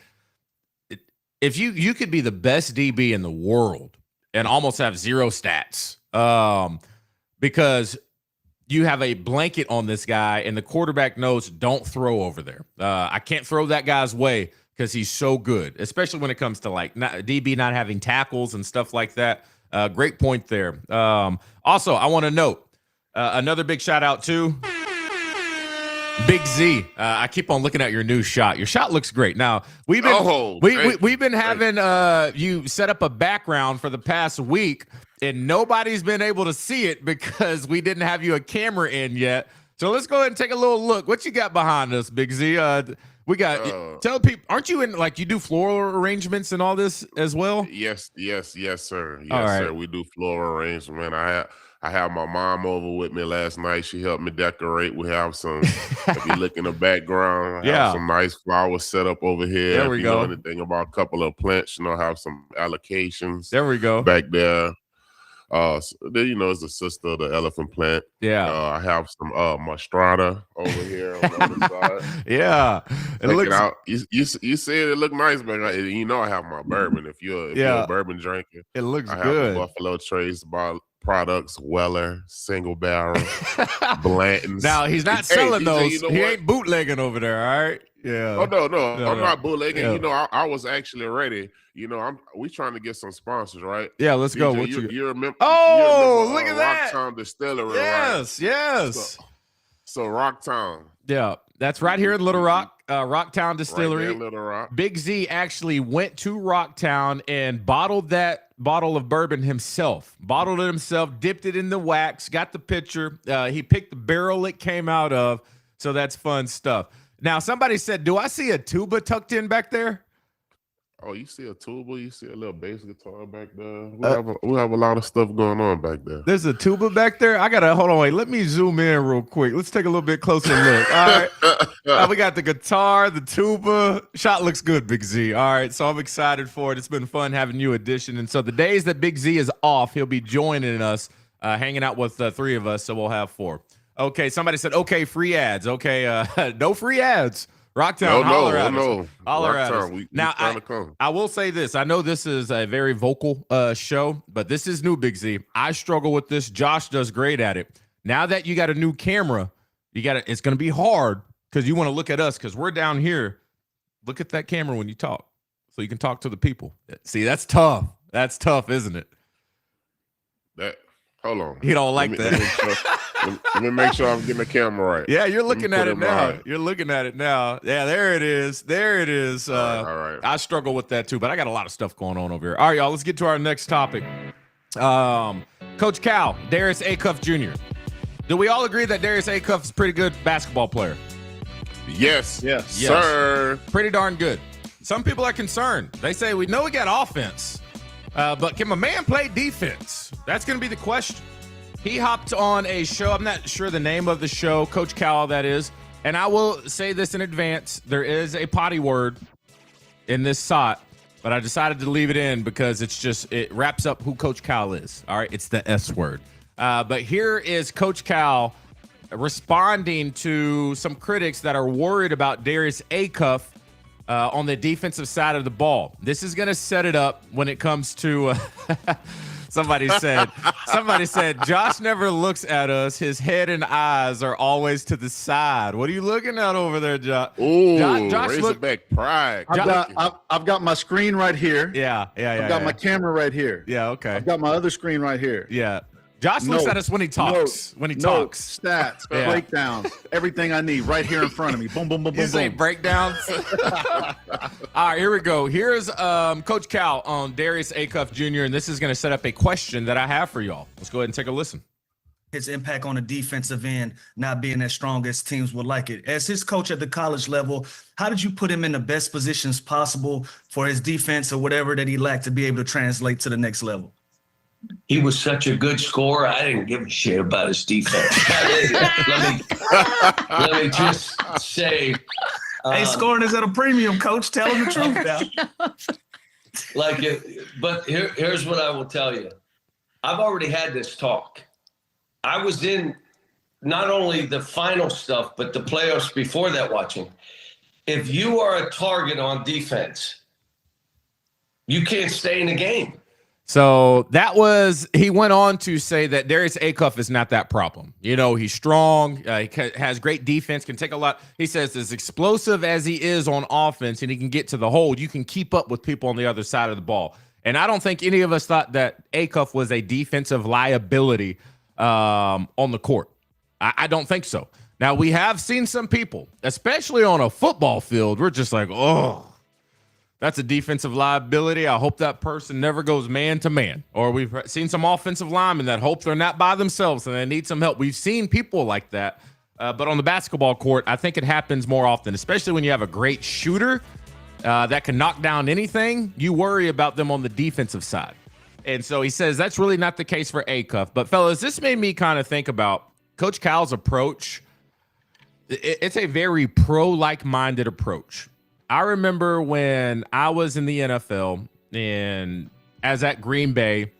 if you could be the best DB in the world and almost have 0 stats, because you have a blanket on this guy, and the quarterback knows don't throw over there. I can't throw that guy's way because he's so good, especially when it comes to like DB not having tackles and stuff like that. Great point there. Also, I want to note another big shout out to Big Z. I keep on looking at your new shot. Your shot looks great. Now we've been having you set up a background for the past week, and nobody's been able to see it because we didn't have you a camera in yet. So let's go ahead and take a little look. What you got behind us, Big Z? We got tell people, aren't you in, like, you do floral arrangements and all this as well? Yes, sir. Yes, right. sir. We do floral arrangement. I have my mom over with me last night. She helped me decorate. We have some, if you look in the background, have some nice flowers set up over here. There we go. Know anything about a couple of plants, you know, have some allocations. There we go. Back there. So, you know, it's the sister of the elephant plant. Yeah. I have some Mastrada over here on the other side. Yeah. It looks out. You said it looked nice, but you know I have my bourbon. If you're a bourbon drinker, it looks I have good. The Buffalo Trace products, Weller, Single Barrel, Blanton's. Now he's not selling those. You know he ain't bootlegging over there. All right. Yeah. Oh no. I'm not bootlegging. Yeah. You know, I was actually ready. You know, we trying to get some sponsors, right? Yeah, let's go. You remember? Look at that. Rocktown Distillery, yes, right? Yes. So Rocktown. Yeah, that's right here in Little Rock, Rocktown Distillery. Right there, Little Rock. Big Z actually went to Rocktown and bottled that bottle of bourbon himself. Bottled it himself, dipped it in the wax, got the picture. He picked the barrel it came out of. So that's fun stuff. Now, somebody said, do I see a tuba tucked in back there? Oh, you see a tuba? You see a little bass guitar back there? We have a lot of stuff going on back there. There's a tuba back there? Hold on, wait. Let me zoom in real quick. Let's take a little bit closer look. All right. We got the guitar, the tuba. Shot looks good, Big Z. All right, so I'm excited for it. It's been fun having you edition. And so the days that Big Z is off, he'll be joining us, hanging out with 3 of us, so we'll have 4. Okay, somebody said, okay, free ads. Okay, no free ads. Rocktown, holler at us. Holler at us. Now, I will say this. I know this is a very vocal show, but this is new, Big Z. I struggle with this. Josh does great at it. Now that you got a new camera, it's going to be hard because you want to look at us because we're down here. Look at that camera when you talk so you can talk to the people. See, that's tough. That's tough, isn't it? Hold on. You don't like that. Let me make sure I'm getting the camera right. Yeah, you're looking at it now. You're looking at it now. Yeah, there it is. There it is. All right. I struggle with that too, but I got a lot of stuff going on over here. All right, y'all, let's get to our next topic. Coach Cal, Darius Acuff Jr. Do we all agree that Darius Acuff is a pretty good basketball player? Yes, sir. Pretty darn good. Some people are concerned. They say, we know we got offense, but can my man play defense? That's going to be the question. He hopped on a show. I'm not sure the name of the show, Coach Cal, that is. And I will say this in advance. There is a potty word in this SOT, but I decided to leave it in because it wraps up who Coach Cal is. All right, it's the S word. But here is Coach Cal responding to some critics that are worried about Darius Acuff on the defensive side of the ball. This is going to set it up when it comes to somebody said Josh never looks at us. His head and eyes are always to the side. What are you looking at over there, Josh? Ooh, Josh Razorback pride. I've got my screen right here. Yeah. I've got my camera right here. Yeah, okay. I've got my other screen right here. Yeah. Josh looks at us when he talks. Notes, stats, breakdowns, everything I need right here in front of me. Boom, boom, boom, boom, boom. Breakdowns. All right, here we go. Here's Coach Cal on Darius Acuff Jr., and this is going to set up a question that I have for y'all. Let's go ahead and take a listen. His impact on the defensive end not being as strong as teams would like it. As his coach at the college level, how did you put him in the best positions possible for his defense or whatever that he lacked to be able to translate to the next level? He was such a good scorer. I didn't give a shit about his defense. let me just say. Hey, scoring is at a premium, Coach. Tell him the truth now. But here's what I will tell you. I've already had this talk. I was in not only the final stuff, but the playoffs before that watching. If you are a target on defense, you can't stay in the game. So he went on to say that Darius Acuff is not that problem. You know, he's strong, he has great defense, can take a lot. He says as explosive as he is on offense and he can get to the hole, you can keep up with people on the other side of the ball. And I don't think any of us thought that Acuff was a defensive liability on the court. I don't think so. Now, we have seen some people, especially on a football field, we're just like, oh, that's a defensive liability. I hope that person never goes man to man. Or we've seen some offensive linemen that hope they're not by themselves and they need some help. We've seen people like that. But on the basketball court, I think it happens more often, especially when you have a great shooter that can knock down anything. You worry about them on the defensive side. And so he says that's really not the case for Acuff. But, fellas, this made me kind of think about Coach Cal's approach. It's a very pro-like minded approach. I remember when I was in the NFL and as at Green Bay,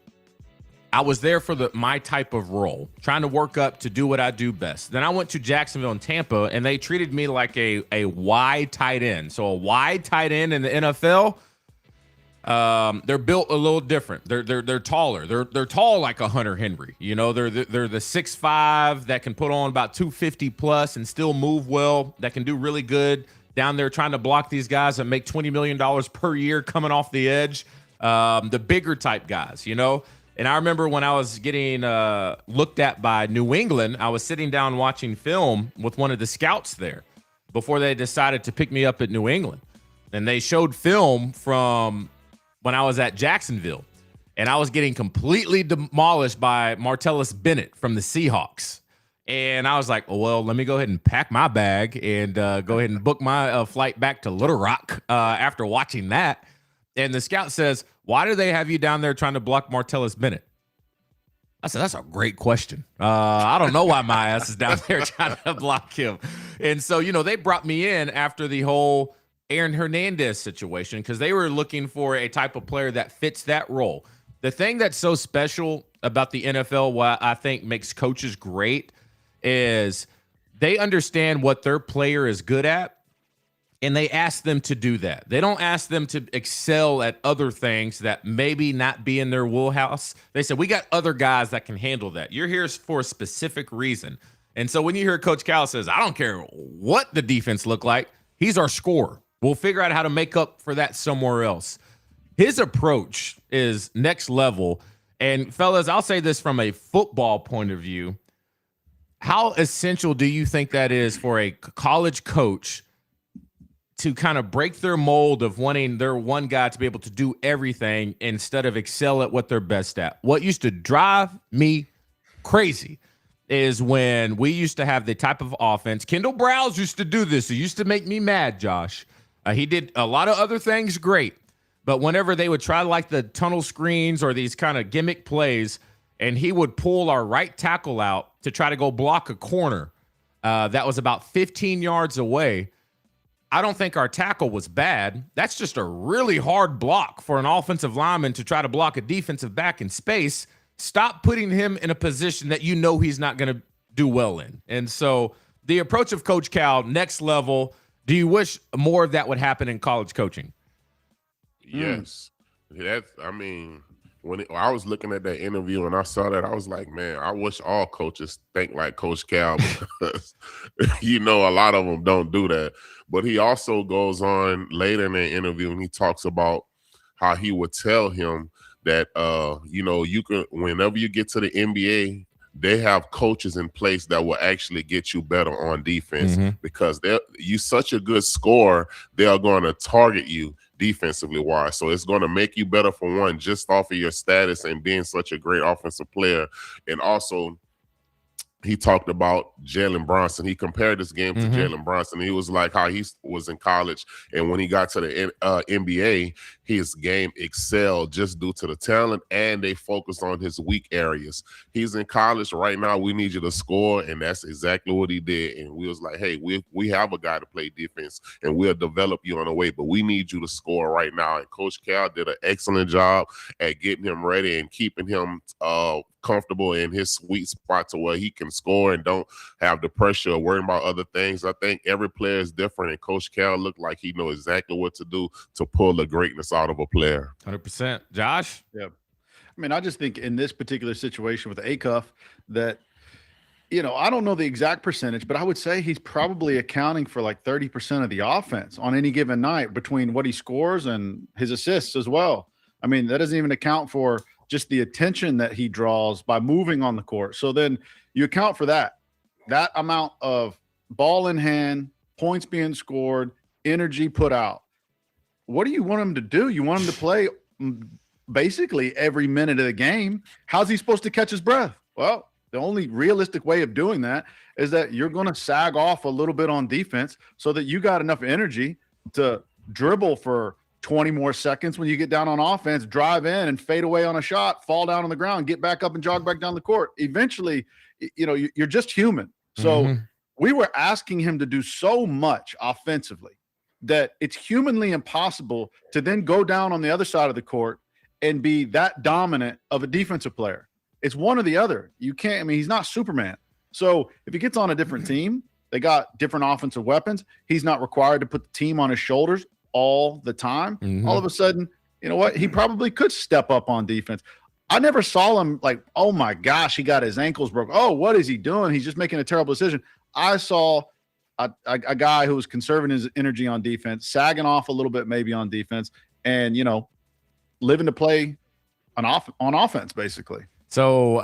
I was there for my type of role, trying to work up to do what I do best. Then I went to Jacksonville and Tampa, and they treated me like a wide tight end. So a wide tight end in the NFL, they're built a little different. They're taller. They're tall like a Hunter Henry. You know, they're the 6'5" that can put on about 250 plus and still move well. That can do really good down there trying to block these guys that make $20 million per year coming off the edge. The bigger type guys, you know. And I remember when I was getting looked at by New England, I was sitting down watching film with one of the scouts there before they decided to pick me up at New England. And they showed film from when I was at Jacksonville. And I was getting completely demolished by Martellus Bennett from the Seahawks. And I was like, well, let me go ahead and pack my bag and go ahead and book my flight back to Little Rock after watching that. And the scout says, why do they have you down there trying to block Martellus Bennett? I said, that's a great question. I don't know why my ass is down there trying to block him. And so, you know, they brought me in after the whole Aaron Hernandez situation because they were looking for a type of player that fits that role. The thing that's so special about the NFL, what I think makes coaches great, is they understand what their player is good at, and they ask them to do that. They don't ask them to excel at other things that maybe not be in their wheelhouse. They said, we got other guys that can handle that. You're here for a specific reason. And so when you hear Coach Cal says, I don't care what the defense look like, he's our scorer. We'll figure out how to make up for that somewhere else. His approach is next level. And fellas, I'll say this from a football point of view. How essential do you think that is for a college coach to kind of break their mold of wanting their one guy to be able to do everything instead of excel at what they're best at? What used to drive me crazy is when we used to have the type of offense. Kendall Browse used to do this. It used to make me mad, Josh. He did a lot of other things great, but whenever they would try like the tunnel screens or these kind of gimmick plays, and he would pull our right tackle out to try to go block a corner that was about 15 yards away. I don't think our tackle was bad. That's just a really hard block for an offensive lineman to try to block a defensive back in space. Stop putting him in a position that you know he's not going to do well in. And so the approach of Coach Cal, next level, Do you wish more of that would happen in college coaching? Yes. When I was looking at that interview and I saw that, I was like, man, I wish all coaches think like Coach Cal because, a lot of them don't do that. But he also goes on later in the interview and he talks about how he would tell him that, you can, whenever you get to the NBA, they have coaches in place that will actually get you better on defense because you're such a good scorer, they're going to target you defensively wise. So it's going to make you better for one, just off of your status and being such a great offensive player. And also, he talked about Jalen Brunson. He compared this game to Jalen Brunson. He was like how he was in college, and when he got to the NBA, his game excelled just due to the talent, and they focused on his weak areas. He's in college right now. We need you to score, and that's exactly what he did. And we was like, hey, we have a guy to play defense, and we'll develop you on the way, but we need you to score right now. And Coach Cal did an excellent job at getting him ready and keeping him comfortable in his sweet spot to where he can score and don't have the pressure of worrying about other things. I think every player is different, and Coach Cal looked like he knows exactly what to do to pull the greatness out of a player. 100%. Josh? Yeah. I just think in this particular situation with Acuff that, I don't know the exact percentage, but I would say he's probably accounting for like 30% of the offense on any given night between what he scores and his assists as well. That doesn't even account for just the attention that he draws by moving on the court. So then you account for that amount of ball in hand, points being scored, energy put out. What do you want him to do? You want him to play basically every minute of the game. How's he supposed to catch his breath? Well, the only realistic way of doing that is that you're going to sag off a little bit on defense so that you got enough energy to dribble for 20 more seconds when you get down on offense, drive in and fade away on a shot, fall down on the ground, get back up and jog back down the court. Eventually, you're just human. So we were asking him to do so much offensively that it's humanly impossible to then go down on the other side of the court and be that dominant of a defensive player. It's one or the other. You can't, he's not Superman. So if he gets on a different team, they got different offensive weapons. He's not required to put the team on his shoulders all the time. All of a sudden, you know what? He probably could step up on defense. I never saw him like, oh my gosh, he got his ankles broken. Oh, what is he doing? He's just making a terrible decision. I saw a guy who was conserving his energy on defense, sagging off a little bit maybe on defense, and, living to play on offense, basically. So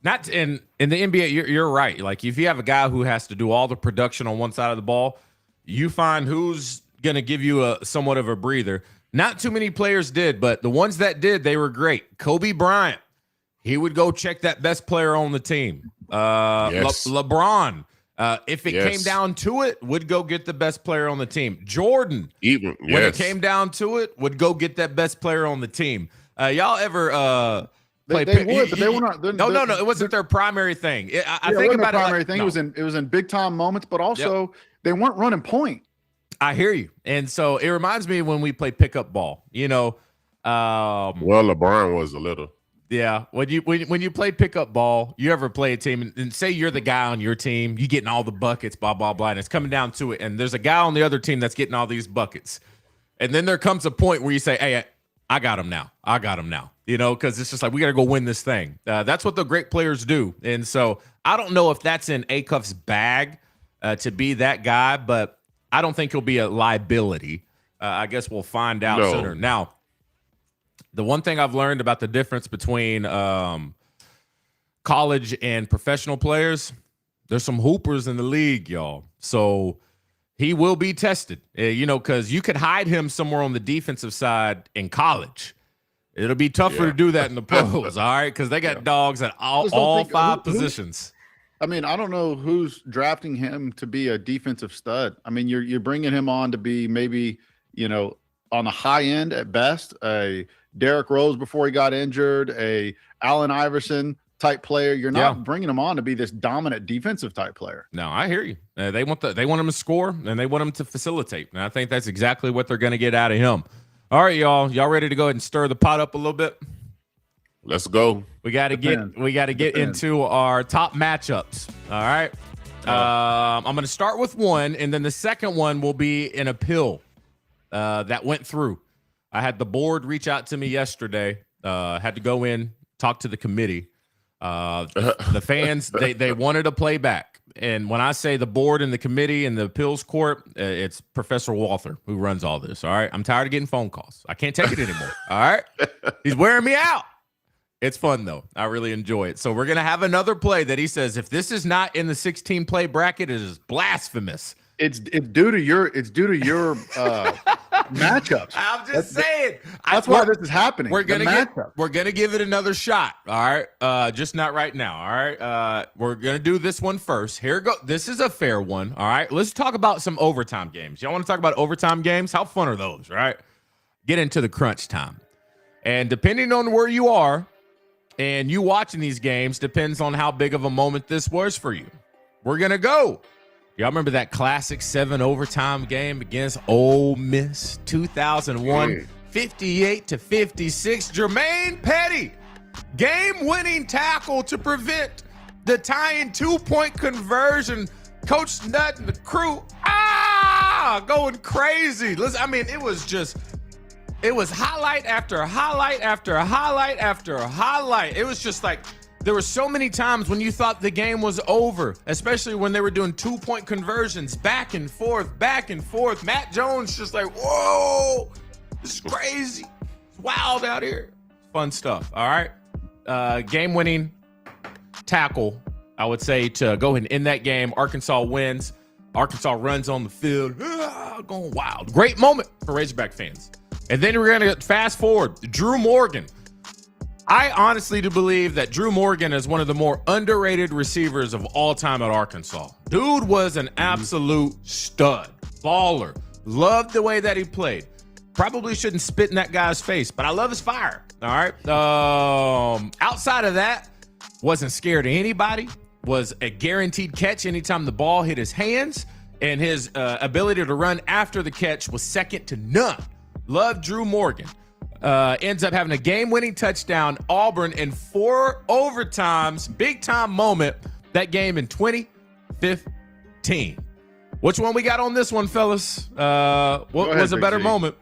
not in the NBA, you're right. Like if you have a guy who has to do all the production on one side of the ball, you find who's going to give you a somewhat of a breather. Not too many players did, but the ones that did, they were great. Kobe Bryant, he would go check that best player on the team. Yes. LeBron, if it came down to it, would go get the best player on the team. Jordan, when it came down to it, would go get that best player on the team. Y'all ever They would, but they were not. No. It wasn't their primary thing. I think about it. Primary thing. No. It was in big time moments, but also they weren't running point. I hear you, and so it reminds me when we play pickup ball. Well, LeBron was a little. Yeah, when you play pickup ball, you ever play a team and say you're the guy on your team, you getting all the buckets, blah blah blah, and it's coming down to it, and there's a guy on the other team that's getting all these buckets, and then there comes a point where you say, "Hey, I got him now. Because it's just like we got to go win this thing. That's what the great players do, and so I don't know if that's in Acuff's bag to be that guy, but I don't think he'll be a liability. I guess we'll find out sooner. Now, the one thing I've learned about the difference between college and professional players, there's some hoopers in the league, y'all. So he will be tested, because you could hide him somewhere on the defensive side in college. It'll be tougher to do that in the pros, all right? Because they got dogs at all five positions. I don't know who's drafting him to be a defensive stud. You're bringing him on to be maybe, on the high end at best, a Derrick Rose before he got injured, a Allen Iverson type player. You're not bringing him on to be this dominant defensive type player. No, I hear you. They want him to score and they want him to facilitate. And I think that's exactly what they're going to get out of him. All right, y'all ready to go ahead and stir the pot up a little bit? Let's go. We got to get into our top matchups. All right. I'm going to start with one, and then the second one will be an appeal that went through. I had the board reach out to me yesterday. Had to go in, talk to the committee. The fans, they wanted a playback. And when I say the board and the committee and the appeals court, it's Professor Walther who runs all this. All right. I'm tired of getting phone calls. I can't take it anymore. All right. He's wearing me out. It's fun, though. I really enjoy it. So we're going to have another play that he says, if this is not in the 16 play bracket, it is blasphemous. It's due to your matchups. I'm just saying. That's why this is happening. We're gonna give it another shot. All right. Just not right now. All right. We're gonna do this one first. Here go. This is a fair one. All right. Let's talk about some overtime games. Y'all want to talk about overtime games? How fun are those? Right. Get into the crunch time, and depending on where you are, and you watching these games depends on how big of a moment this was for you. We're gonna go. Y'all remember that classic 7 overtime game against Ole Miss 2001, 58-56. Jermaine Petty, game-winning tackle to prevent the tying 2-point conversion. Coach Nutt and the crew, going crazy. Listen, I mean, it was highlight after highlight after highlight after highlight. It was just like, there were so many times when you thought the game was over, especially when they were doing 2-point conversions back and forth, back and forth. Matt Jones just like, whoa, this is crazy. It's wild out here. Fun stuff. All right. Game-winning tackle, I would say, to go ahead and end that game. Arkansas wins. Arkansas runs on the field. Going wild. Great moment for Razorback fans. And then we're going to fast forward. Drew Morgan. I honestly do believe that Drew Morgan is one of the more underrated receivers of all time at Arkansas. Dude was an absolute stud, baller. Loved the way that he played. Probably shouldn't spit in that guy's face, but I love his fire. All right. Outside of that, wasn't scared of anybody. Was a guaranteed catch anytime the ball hit his hands, and his ability to run after the catch was second to none. Loved Drew Morgan. Ends up having a game-winning touchdown, Auburn in 4 overtimes, big-time moment, that game in 2015. Which one we got on this one, fellas? What was a better moment?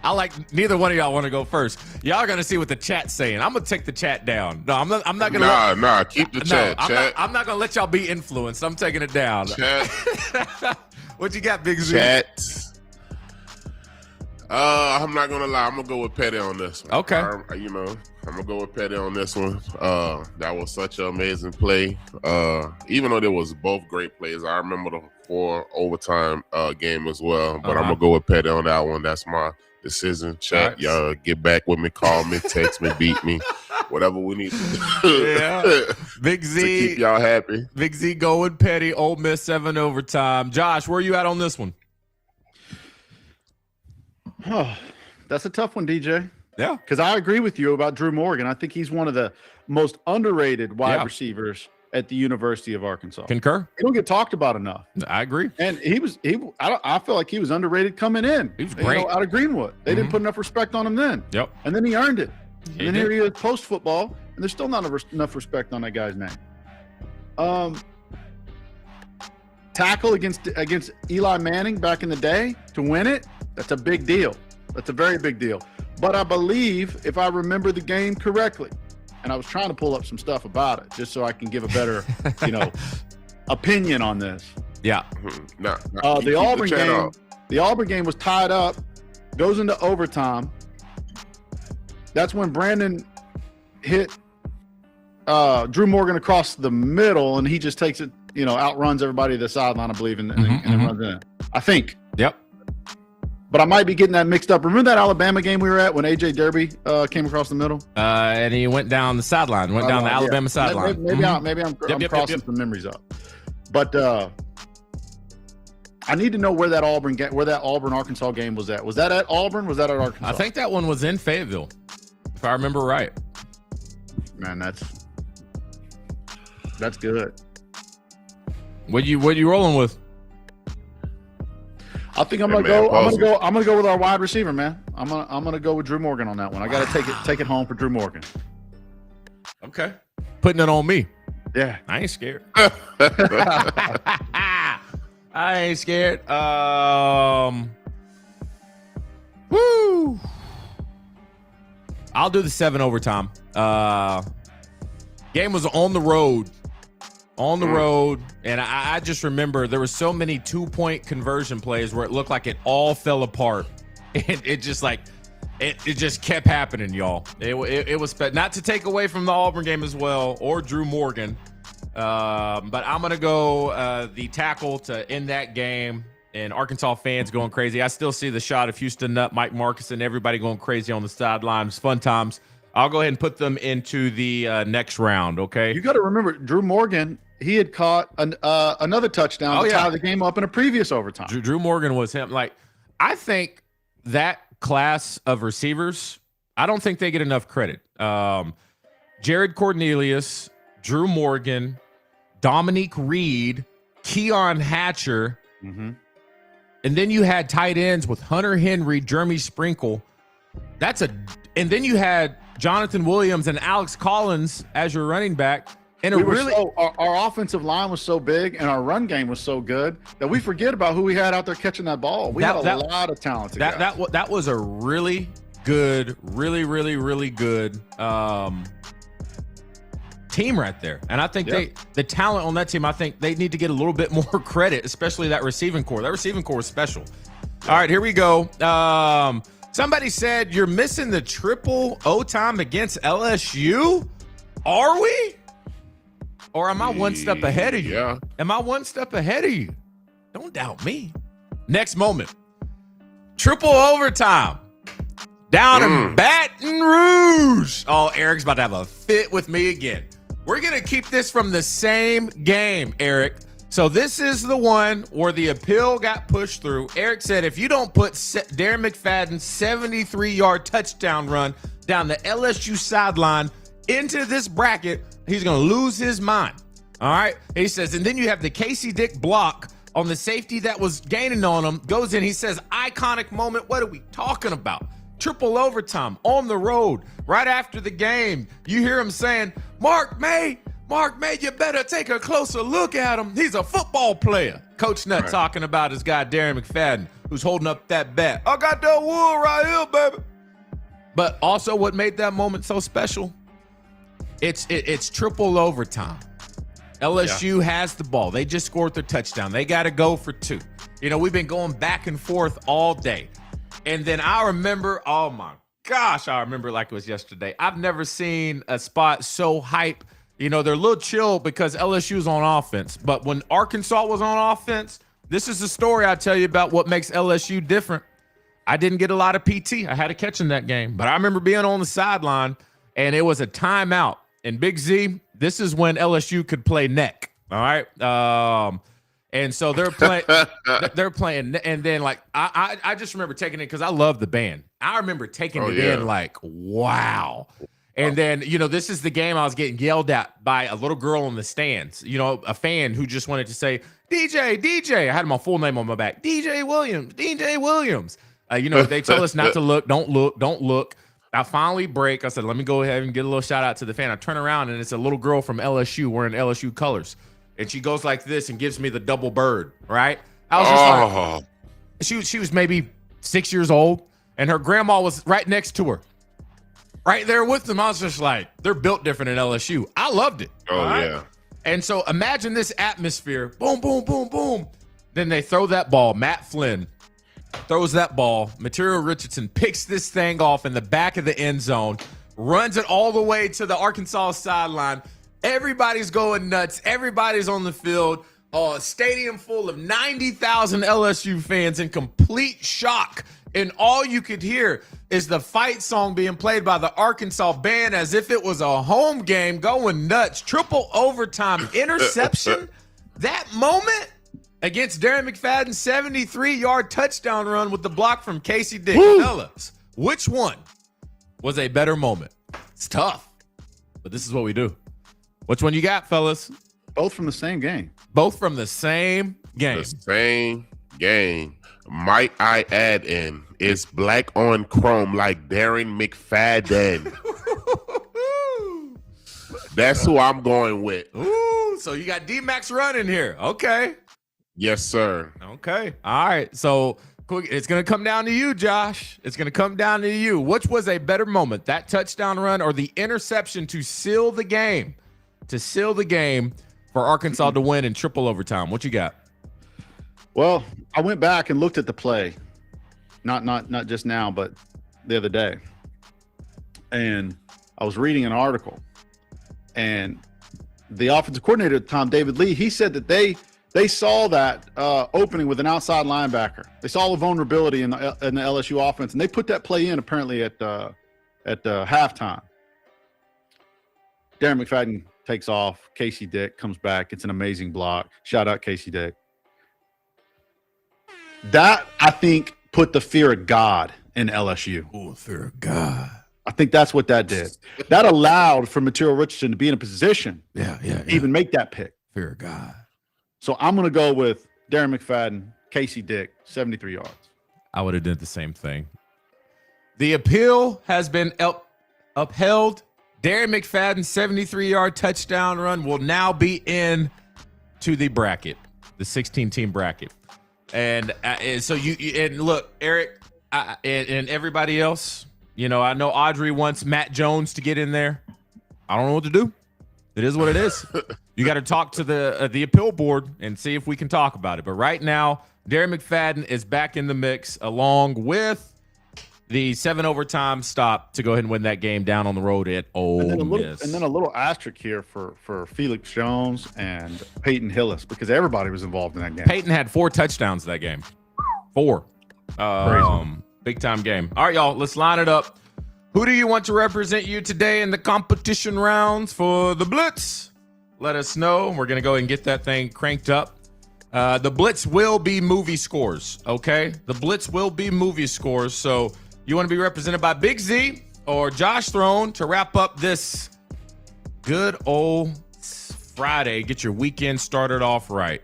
I like neither one of y'all want to go first. Y'all going to see what the chat's saying. I'm going to take the chat down. No, I'm not going to. Keep the chat. I'm not going to let y'all be influenced. I'm taking it down. Chat. What you got, Big Z? Chat. I'm not gonna lie. I'm gonna go with Petty on this one. Okay. I'm gonna go with Petty on this one. That was such an amazing play. Even though there was both great plays, I remember the 4 overtime game as well. But I'm gonna go with Petty on that one. That's my decision. Chat, right. Y'all get back with me, call me, text me, beat me, whatever we need to do. Yeah. Big Z, to keep y'all happy. Big Z going Petty. Ole Miss 7 overtime. Josh, where are you at on this one? Oh, that's a tough one, DJ. Yeah. Because I agree with you about Drew Morgan. I think he's one of the most underrated wide receivers at the University of Arkansas. Concur. He don't get talked about enough. I agree. And I feel like he was underrated coming in. He was great. Out of Greenwood. They didn't put enough respect on him then. Yep. And then he earned it. And then here he is post-football, and there's still not enough respect on that guy's name. Tackle against Eli Manning back in the day to win it, that's a big deal. That's a very big deal. But I believe, if I remember the game correctly, and I was trying to pull up some stuff about it just so I can give a better, opinion on this. Yeah. The Auburn game was tied up, goes into overtime. That's when Brandon hit Drew Morgan across the middle, and he just takes it, outruns everybody to the sideline, I believe, and runs in. I think. Yep. But I might be getting that mixed up. Remember that Alabama game we were at when A.J. Derby came across the middle? And he went down the sideline, the Alabama sideline. Maybe I'm crossing some memories up. But I need to know where that Auburn Arkansas game was at. Was that at Auburn? Was that at Arkansas? I think that one was in Fayetteville, if I remember right. Man, that's good. What you rolling with? I think I'm gonna go with our wide receiver, man. I'm gonna go with Drew Morgan on that one. I gotta take it home for Drew Morgan. Okay. Putting it on me. Yeah. I ain't scared. I ain't scared. Woo. I'll do the 7 overtime. Game was on the road. On the road. And I just remember there were so many 2-point conversion plays where it looked like it all fell apart. And it just like it just kept happening, y'all. It was not to take away from the Auburn game as well or Drew Morgan. But I'm going to go the tackle to end that game, and Arkansas fans going crazy. I still see the shot of Houston Nutt, Mike Marcus, and everybody going crazy on the sidelines. Fun times. I'll go ahead and put them into the next round, okay? You got to remember, Drew Morgan, he had caught another touchdown to tie the game up in a previous overtime. Drew Morgan was him. Like, I think that class of receivers, I don't think they get enough credit. Jared Cornelius, Drew Morgan, Dominique Reed, Keon Hatcher, and then you had tight ends with Hunter Henry, Jeremy Sprinkle. And then you had Jonathan Williams and Alex Collins as your running back. And our offensive line was so big and our run game was so good that we forget about who we had out there catching that ball. We had a lot of talented guys. That was a really good, really good team right there. And I think the talent on that team, I think they need to get a little bit more credit, especially that receiving core. That receiving core was special. All right, here we go. Somebody said you're missing the triple overtime against LSU. Are we? Or am I one step ahead of you? Yeah. Am I one step ahead of you? Don't doubt me. Next moment. Triple overtime. Down in Baton Rouge. Oh, Eric's about to have a fit with me again. We're going to keep this from the same game, Eric. So this is the one where the appeal got pushed through. Eric said if you don't put Darren McFadden's 73-yard touchdown run down the LSU sideline into this bracket, he's going to lose his mind. All right? He says, and then you have the Casey Dick block on the safety that was gaining on him. Goes in. He says, iconic moment. What are we talking about? Triple overtime on the road right after the game. You hear him saying, Mark May, you better take a closer look at him. He's a football player. Coach Nutt talking about his guy, Darren McFadden, who's holding up that bat. I got that wood right here, baby. But also what made that moment so special, it's triple overtime. LSU has the ball. They just scored their touchdown. They got to go for 2. You know, we've been going back and forth all day. And then I remember, oh my gosh, I remember like it was yesterday. I've never seen a spot so hype. You know, they're a little chill because LSU's on offense. But when Arkansas was on offense, this is the story I tell you about what makes LSU different. I didn't get a lot of PT. I had a catch in that game. But I remember being on the sideline, and it was a timeout. And Big Z, this is when LSU could play neck. All right. And so they're playing, and then like I just remember taking it because I love the band. I remember taking in like, wow. And then, you know, this is the game I was getting yelled at by a little girl in the stands, you know, a fan who just wanted to say, DJ. I had my full name on my back. DJ Williams. You know, they told us not to look. Don't look. I finally break. I said, let me go ahead and get a little shout out to the fan. I turn around and it's a little girl from LSU wearing LSU colors. And she goes like this and gives me the double bird, right? I was just like, she was maybe 6 years old, and her grandma was right next to her, right there with them. I was just like, they're built different in LSU. I loved it. Oh, yeah. And so imagine this atmosphere. Boom, boom, boom, boom. Then they throw that ball. Matt Flynn throws that ball. Material Richardson picks this thing off in the back of the end zone, runs it all the way to the Arkansas sideline. Everybody's going nuts. Everybody's on the field. A stadium full of 90,000 LSU fans in complete shock. And all you could hear is the fight song being played by the Arkansas band as if it was a home game, going nuts. Triple overtime interception. That moment against Darren McFadden's 73-yard touchdown run with the block from Casey Dick. Fellas, which one was a better moment? It's tough, but this is what we do. Which one you got, fellas? Both from the same game. Both from the same game. The same game. Might I add in, it's black on chrome like Darren McFadden. That's who I'm going with. Ooh. So you got D-Max running here. Okay. Yes, sir. Okay. All right. So it's going to come down to you, Josh. It's going to come down to you. Which was a better moment, that touchdown run or the interception to seal the game? To seal the game for Arkansas to win in triple overtime. What you got? Well, I went back and looked at the play. Not just now, but the other day. And I was reading an article. And the offensive coordinator at the time, David Lee, he said that they saw that opening with an outside linebacker. They saw the vulnerability in the LSU offense, and they put that play in apparently at halftime. Darren McFadden takes off. Casey Dick comes back. It's an amazing block. Shout out Casey Dick. That, I think, put the fear of God in LSU. Oh, fear of God. I think that's what that did. That allowed for Material Richardson to be in a position to even make that pick. Fear of God. So I'm going to go with Darren McFadden, Casey Dick, 73 yards. I would have did the same thing. The appeal has been upheld. Darren McFadden's 73-yard touchdown run will now be in to the bracket, the 16-team bracket. And so and look, Eric and everybody else, you know, I know Audrey wants Matt Jones to get in there. I don't know what to do. It is what it is. You got to talk to the appeal board and see if we can talk about it. But right now, Darren McFadden is back in the mix along with the 7 overtime stop to go ahead and win that game down on the road at Ole Miss. And then a little asterisk here for Felix Jones and Peyton Hillis because everybody was involved in that game. Peyton had 4 touchdowns that game. 4. Big time game. All right, y'all, let's line it up. Who do you want to represent you today in the competition rounds for the Blitz? Let us know. We're going to go ahead and get that thing cranked up. The Blitz will be movie scores, okay? The Blitz will be movie scores. So you want to be represented by Big Z or Josh Throne to wrap up this good old Friday. Get your weekend started off right.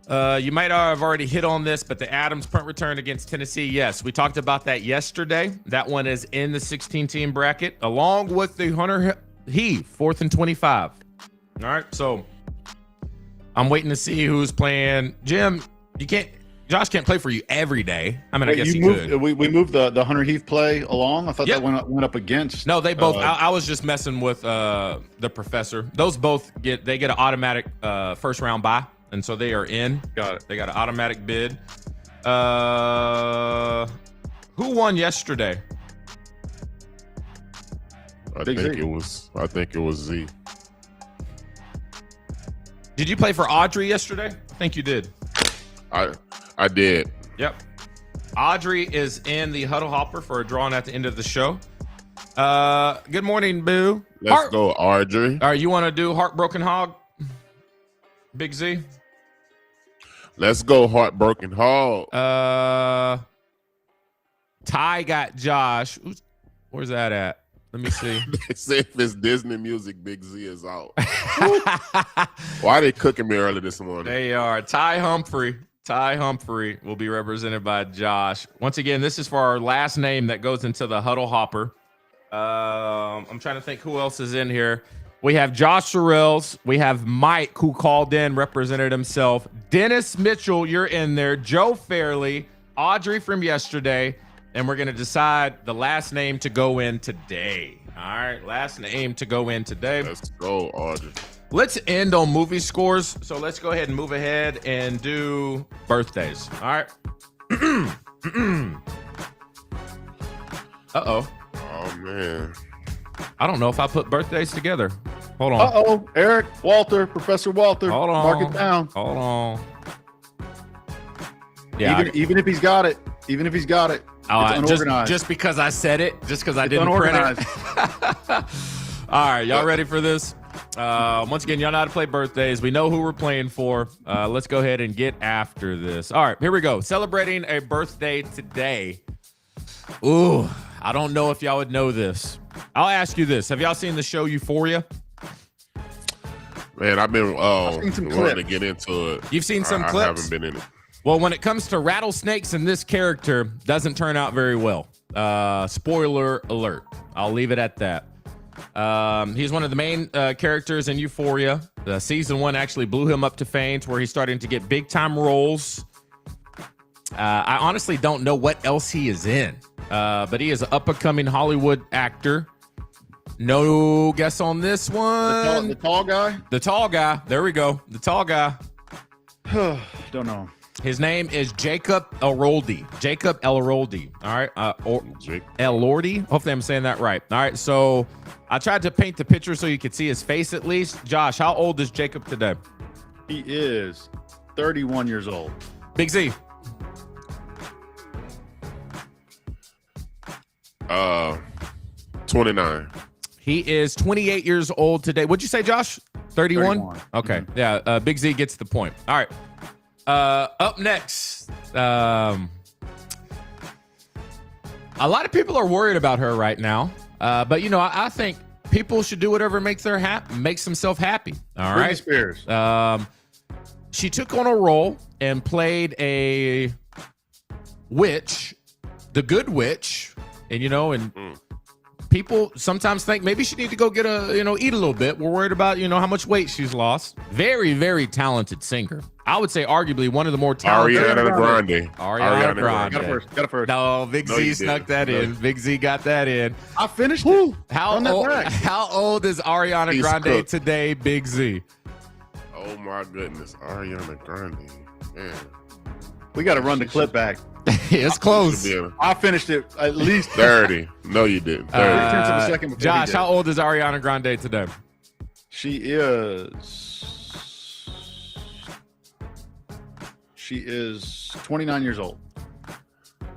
You might have already hit on this, but the Adams punt return against Tennessee, yes, we talked about that yesterday. That one is in the 16-team bracket, along with the Hunter Heath, 4th and 25. All right, so I'm waiting to see who's playing. Jim, Josh can't play for you every day. I mean, I guess he could. We moved the Hunter Heath play along. I thought that went up against. No, they both. I was just messing with the professor. Those both get an automatic first round bye. And so they are in. Got it. They got an automatic bid. Who won yesterday? I think it was Z. Did you play for Audrey yesterday? I think you did. I did. Yep. Audrey is in the Huddle Hopper for a drawing at the end of the show. Good morning, Boo. Let's go, Audrey. All right, you want to do Heartbroken Hog? Big Z? Let's go, Heartbroken Hog. Ty got Josh. Where's that at? Let me see. They say if it's Disney music, Big Z is out. Why are they cooking me early this morning? They are. Ty Humphrey will be represented by Josh. Once again, this is for our last name that goes into the Huddle Hopper. I'm trying to think who else is in here. We have Josh Sorrells. We have Mike, who called in, represented himself. Dennis Mitchell, you're in there. Joe Fairley, Audrey from yesterday. And we're going to decide the last name to go in today. All right, last name to go in today. Let's go, Audrey. Let's end on movie scores. So let's go ahead and move ahead and do birthdays. All right. Uh-oh. Oh, man. I don't know if I put birthdays together. Hold on. Uh-oh. Eric, Walter, Professor Walter. Hold on. Mark it down. Hold on. Yeah. Even if he's got it. Even if he's got it. It's unorganized. Just because I said it. Just because I didn't print it. All right. Y'all ready for this? Once again, y'all know how to play birthdays. We know who we're playing for. Let's go ahead and get after this. All right. Here we go. Celebrating a birthday today. Ooh. I don't know if y'all would know this. I'll ask you this. Have y'all seen the show Euphoria? Man, I've been wanting to get into it. You've seen some clips? I haven't been in it. Well, when it comes to rattlesnakes and this character, doesn't turn out very well. Spoiler alert. I'll leave it at that. He's one of the main characters in Euphoria. Season 1 actually blew him up to fame to where he's starting to get big-time roles. I honestly don't know what else he is in, but he is an up-and-coming Hollywood actor. No guess on this one. The tall guy? The tall guy. There we go. The tall guy. Don't know. His name is Jacob Elordi. Jacob Elordi. All right. Elordi. Hopefully I'm saying that right. All right. So I tried to paint the picture so you could see his face at least. Josh, how old is Jacob today? He is 31 years old. Big Z. 29. He is 28 years old today. What'd you say, Josh? 31? Okay. Mm-hmm. Yeah. Big Z gets the point. All right. Up next, a lot of people are worried about her right now. But I think people should do whatever makes themselves happy. All right. Britney Spears. She took on a role and played a witch, the good witch, and people sometimes think maybe she need to go get eat a little bit. We're worried about, how much weight she's lost. Very, very talented singer. I would say arguably one of the more talented. Ariana Grande. Got it first. No, Big Z snuck that in. Big Z got that in. I finished it. How old is Ariana Grande today, Big Z? Oh my goodness. Ariana Grande. Man. We got to run the clip back. It's close. I finished it at least 30. No, you didn't. 30. Josh, how old is Ariana Grande today? She is 29 years old.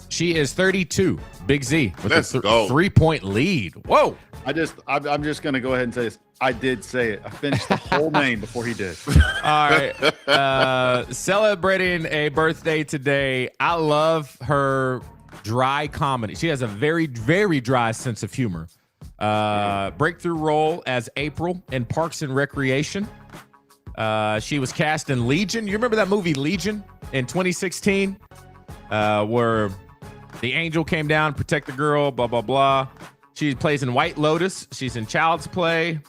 She is 32. Big Z with Let's a go. 3-point lead. Whoa. I'm just going to go ahead and say this. I did say it. I finished the whole name before he did. All right. Celebrating a birthday today. I love her dry comedy. She has a very, very dry sense of humor. Breakthrough role as April in Parks and Recreation. She was cast in Legion. You remember that movie Legion in 2016? Where the angel came down, protect the girl, blah, blah, blah. She plays in White Lotus. She's in Child's Play.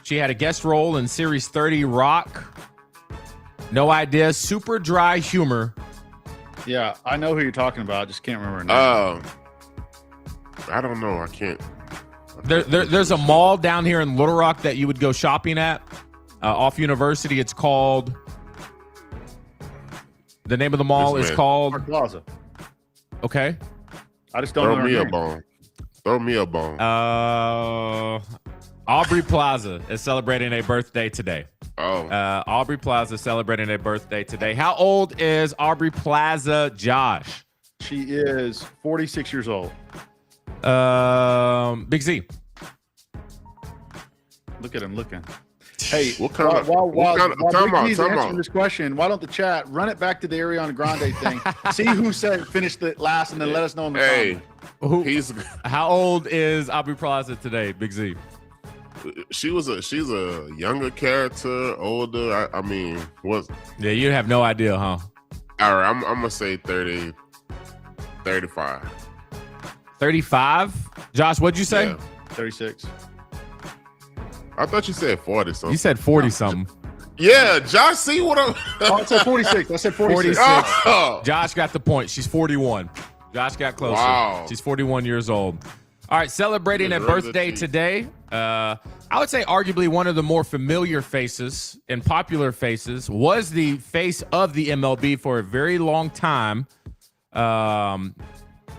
She had a guest role in Series 30 Rock. No idea. Super dry humor. Yeah, I know who you're talking about. I just can't remember her name. I don't know. I can't. There's a mall down here in Little Rock that you would go shopping at off University. It's called... The name of the mall is called... Park Plaza. Okay. I just don't know her name. Throw me a bone. Aubrey Plaza is celebrating a birthday today. Oh. Aubrey Plaza celebrating a birthday today. How old is Aubrey Plaza, Josh? She is 46 years old. Big Z. Look at him looking. Hey, what kind while he's answering this question, why don't the chat run it back to the Ariana Grande thing? See who said finished it last, and then let us know in the comments. How old is Aubrey Plaza today, Big Z? She's a younger character, older. I mean, what? Yeah, you have no idea, huh? All right, I'm gonna say 30, 35. 35? Josh, what'd you say? Yeah. 36. I thought you said 40 something. You said 40 something. Yeah, Josh, see what I'm... I said 46. I said 46. Oh. Josh got the point. She's 41. Josh got closer. Wow. She's 41 years old. All right, celebrating a birthday today. I would say arguably one of the more familiar faces and popular faces, was the face of the MLB for a very long time.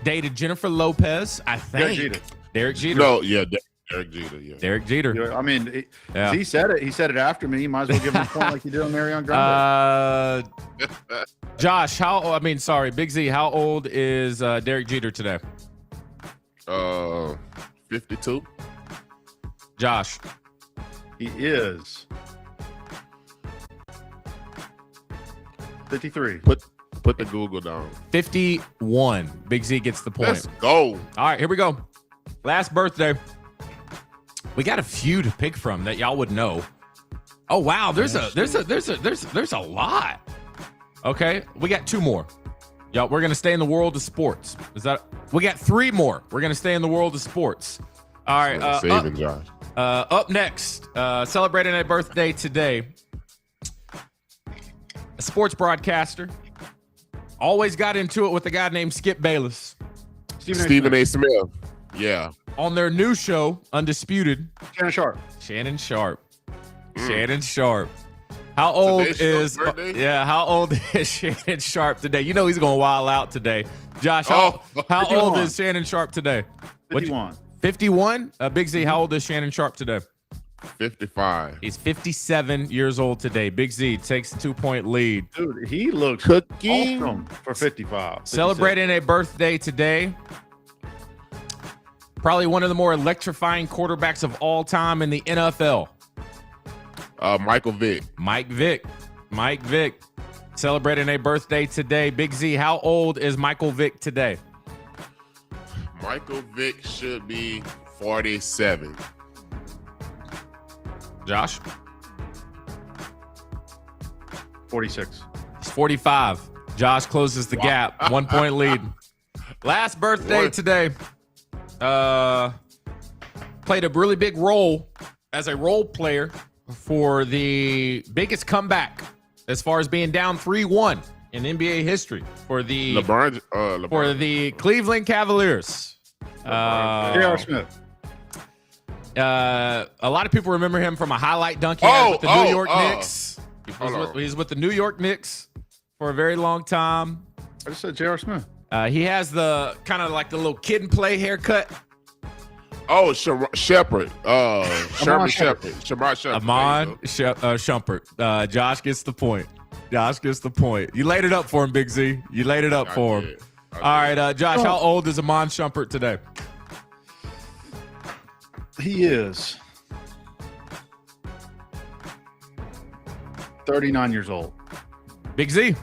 Dated Jennifer Lopez, I think. Derek Jeter. No, yeah, Derek Jeter, yeah. Derek Jeter. I mean, he said it. He said it after me. You might as well give him a point like you did on Ariana Grande. Josh, Big Z, how old is Derek Jeter today? 52. Josh. He is 53. Put the Google down. 51. Big Z gets the point. Let's go. All right, here we go. Last birthday. We got a few to pick from that y'all would know. Oh wow, there's a lot. Okay, we got 2 more. Y'all, we're gonna stay in the world of sports. We got 3 more. We're gonna stay in the world of sports. All right. Saving Josh. Up next, celebrating a birthday today, a sports broadcaster. Always got into it with a guy named Skip Bayless. Stephen A. Smith. Yeah. On their new show, Undisputed. Shannon Sharp. Shannon Sharp. How old is how old is Shannon Sharp today? You know he's gonna wild out today. Josh, how old is Shannon Sharp today? 51. 51? Big Z, how old is Shannon Sharp today? 55. He's 57 years old today. Big Z takes a 2-point lead. Dude, he looks Cooking. awesome for 55. 56. Celebrating a birthday today. Probably one of the more electrifying quarterbacks of all time in the NFL. Michael Vick. Mike Vick. Celebrating a birthday today. Big Z, how old is Michael Vick today? Michael Vick should be 47. Josh? 46. He's 45. Josh closes the gap. 1-point lead. Last birthday today. Played a really big role as a role player for the biggest comeback as far as being down 3-1 in NBA history for the LeBron. for the Cleveland Cavaliers. J.R. Smith. A lot of people remember him from a highlight dunk he had with the New York Knicks. He's with the New York Knicks for a very long time. I just said J.R. Smith. He has the kind of like the little kid and play haircut. Oh, Shepard. Sherman Shepard. Amon Shumpert. Josh gets the point. You laid it up for him, Big Z. You laid it up for him. All right, Josh, how old is Amon Shumpert today? He is 39 years old. Big Z.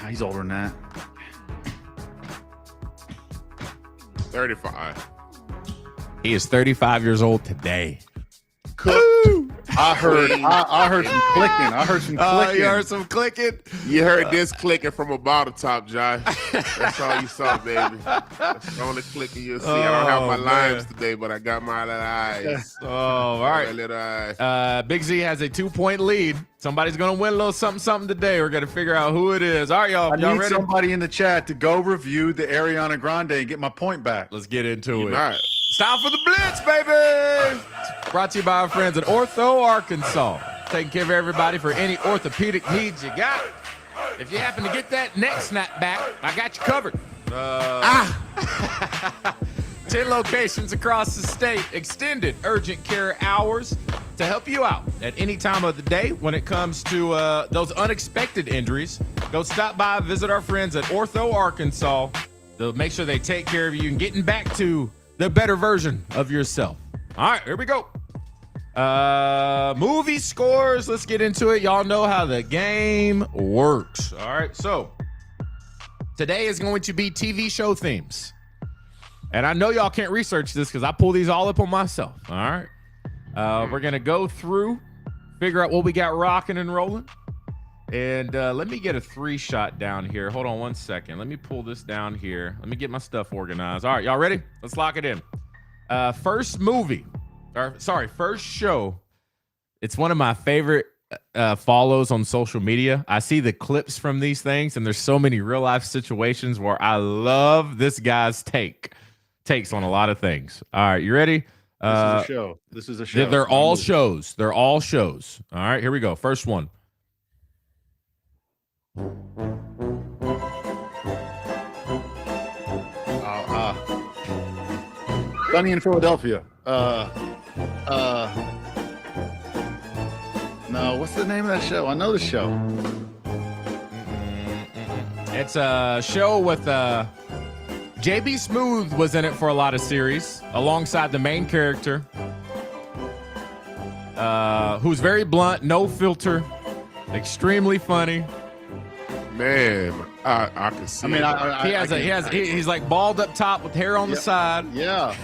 He's older than that. 35. He is 35 years old today. I heard some clicking. You heard some clicking? You heard this clicking from a bottle top, Josh. That's all you saw, baby. That's the only clicking you'll see. I don't have my limes today, but I got my little eyes. Oh, all right. Little eyes. Big Z has a 2-point lead. Somebody's going to win a little something today. We're going to figure out who it is. All right, y'all. I Y'all need ready? somebody in the chat to go review the Ariana Grande and get my point back. Let's get into it. Right. It's time for the Blitz, baby. Brought to you by our friends at Ortho, Arkansas. Taking care of everybody for any orthopedic needs you got. If you happen to get that neck snap back, I got you covered. 10 locations across the state. Extended urgent care hours to help you out at any time of the day when it comes to those unexpected injuries. Go stop by, visit our friends at Ortho, Arkansas. They'll make sure they take care of you and getting back to the better version of yourself. All right, here we go. Movie scores. Let's get into it. Y'all know how the game works. All right, so today is going to be TV show themes. And I know y'all can't research this because I pull these all up on myself. All right. We're going to go through, figure out what we got rocking and rolling. And let me get a 3-shot down here. Hold on one second. Let me pull this down here. Let me get my stuff organized. All right, y'all ready? Let's lock it in. First show. It's one of my favorite follows on social media. I see the clips from these things, and there's so many real life situations where I love this guy's takes on a lot of things. All right, you ready? This is a show. They're all shows. All right, here we go. First one. Sunny in Philadelphia. No, what's the name of that show? I know the show. It's a show with JB Smooth was in it for a lot of series alongside the main character, who's very blunt, no filter, extremely funny. Man, I can see. I mean, he's like bald up top with hair on the side. Yeah.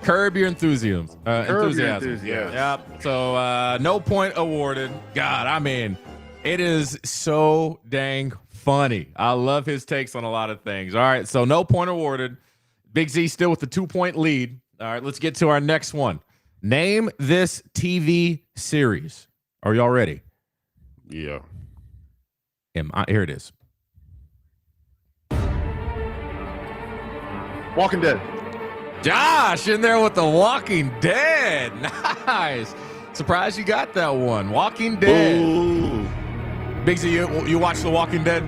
Curb your enthusiasm. Enthusiasm. Yep. So no point awarded. God, I mean, it is so dang funny. I love his takes on a lot of things. All right, so no point awarded. Big Z still with the 2-point lead. All right, let's get to our next one. Name this TV series. Are y'all ready? Yeah. Here it is. Walking Dead. Josh in there with The Walking Dead. Nice. Surprised you got that one. Walking Dead. Ooh. Big Z, you watch The Walking Dead?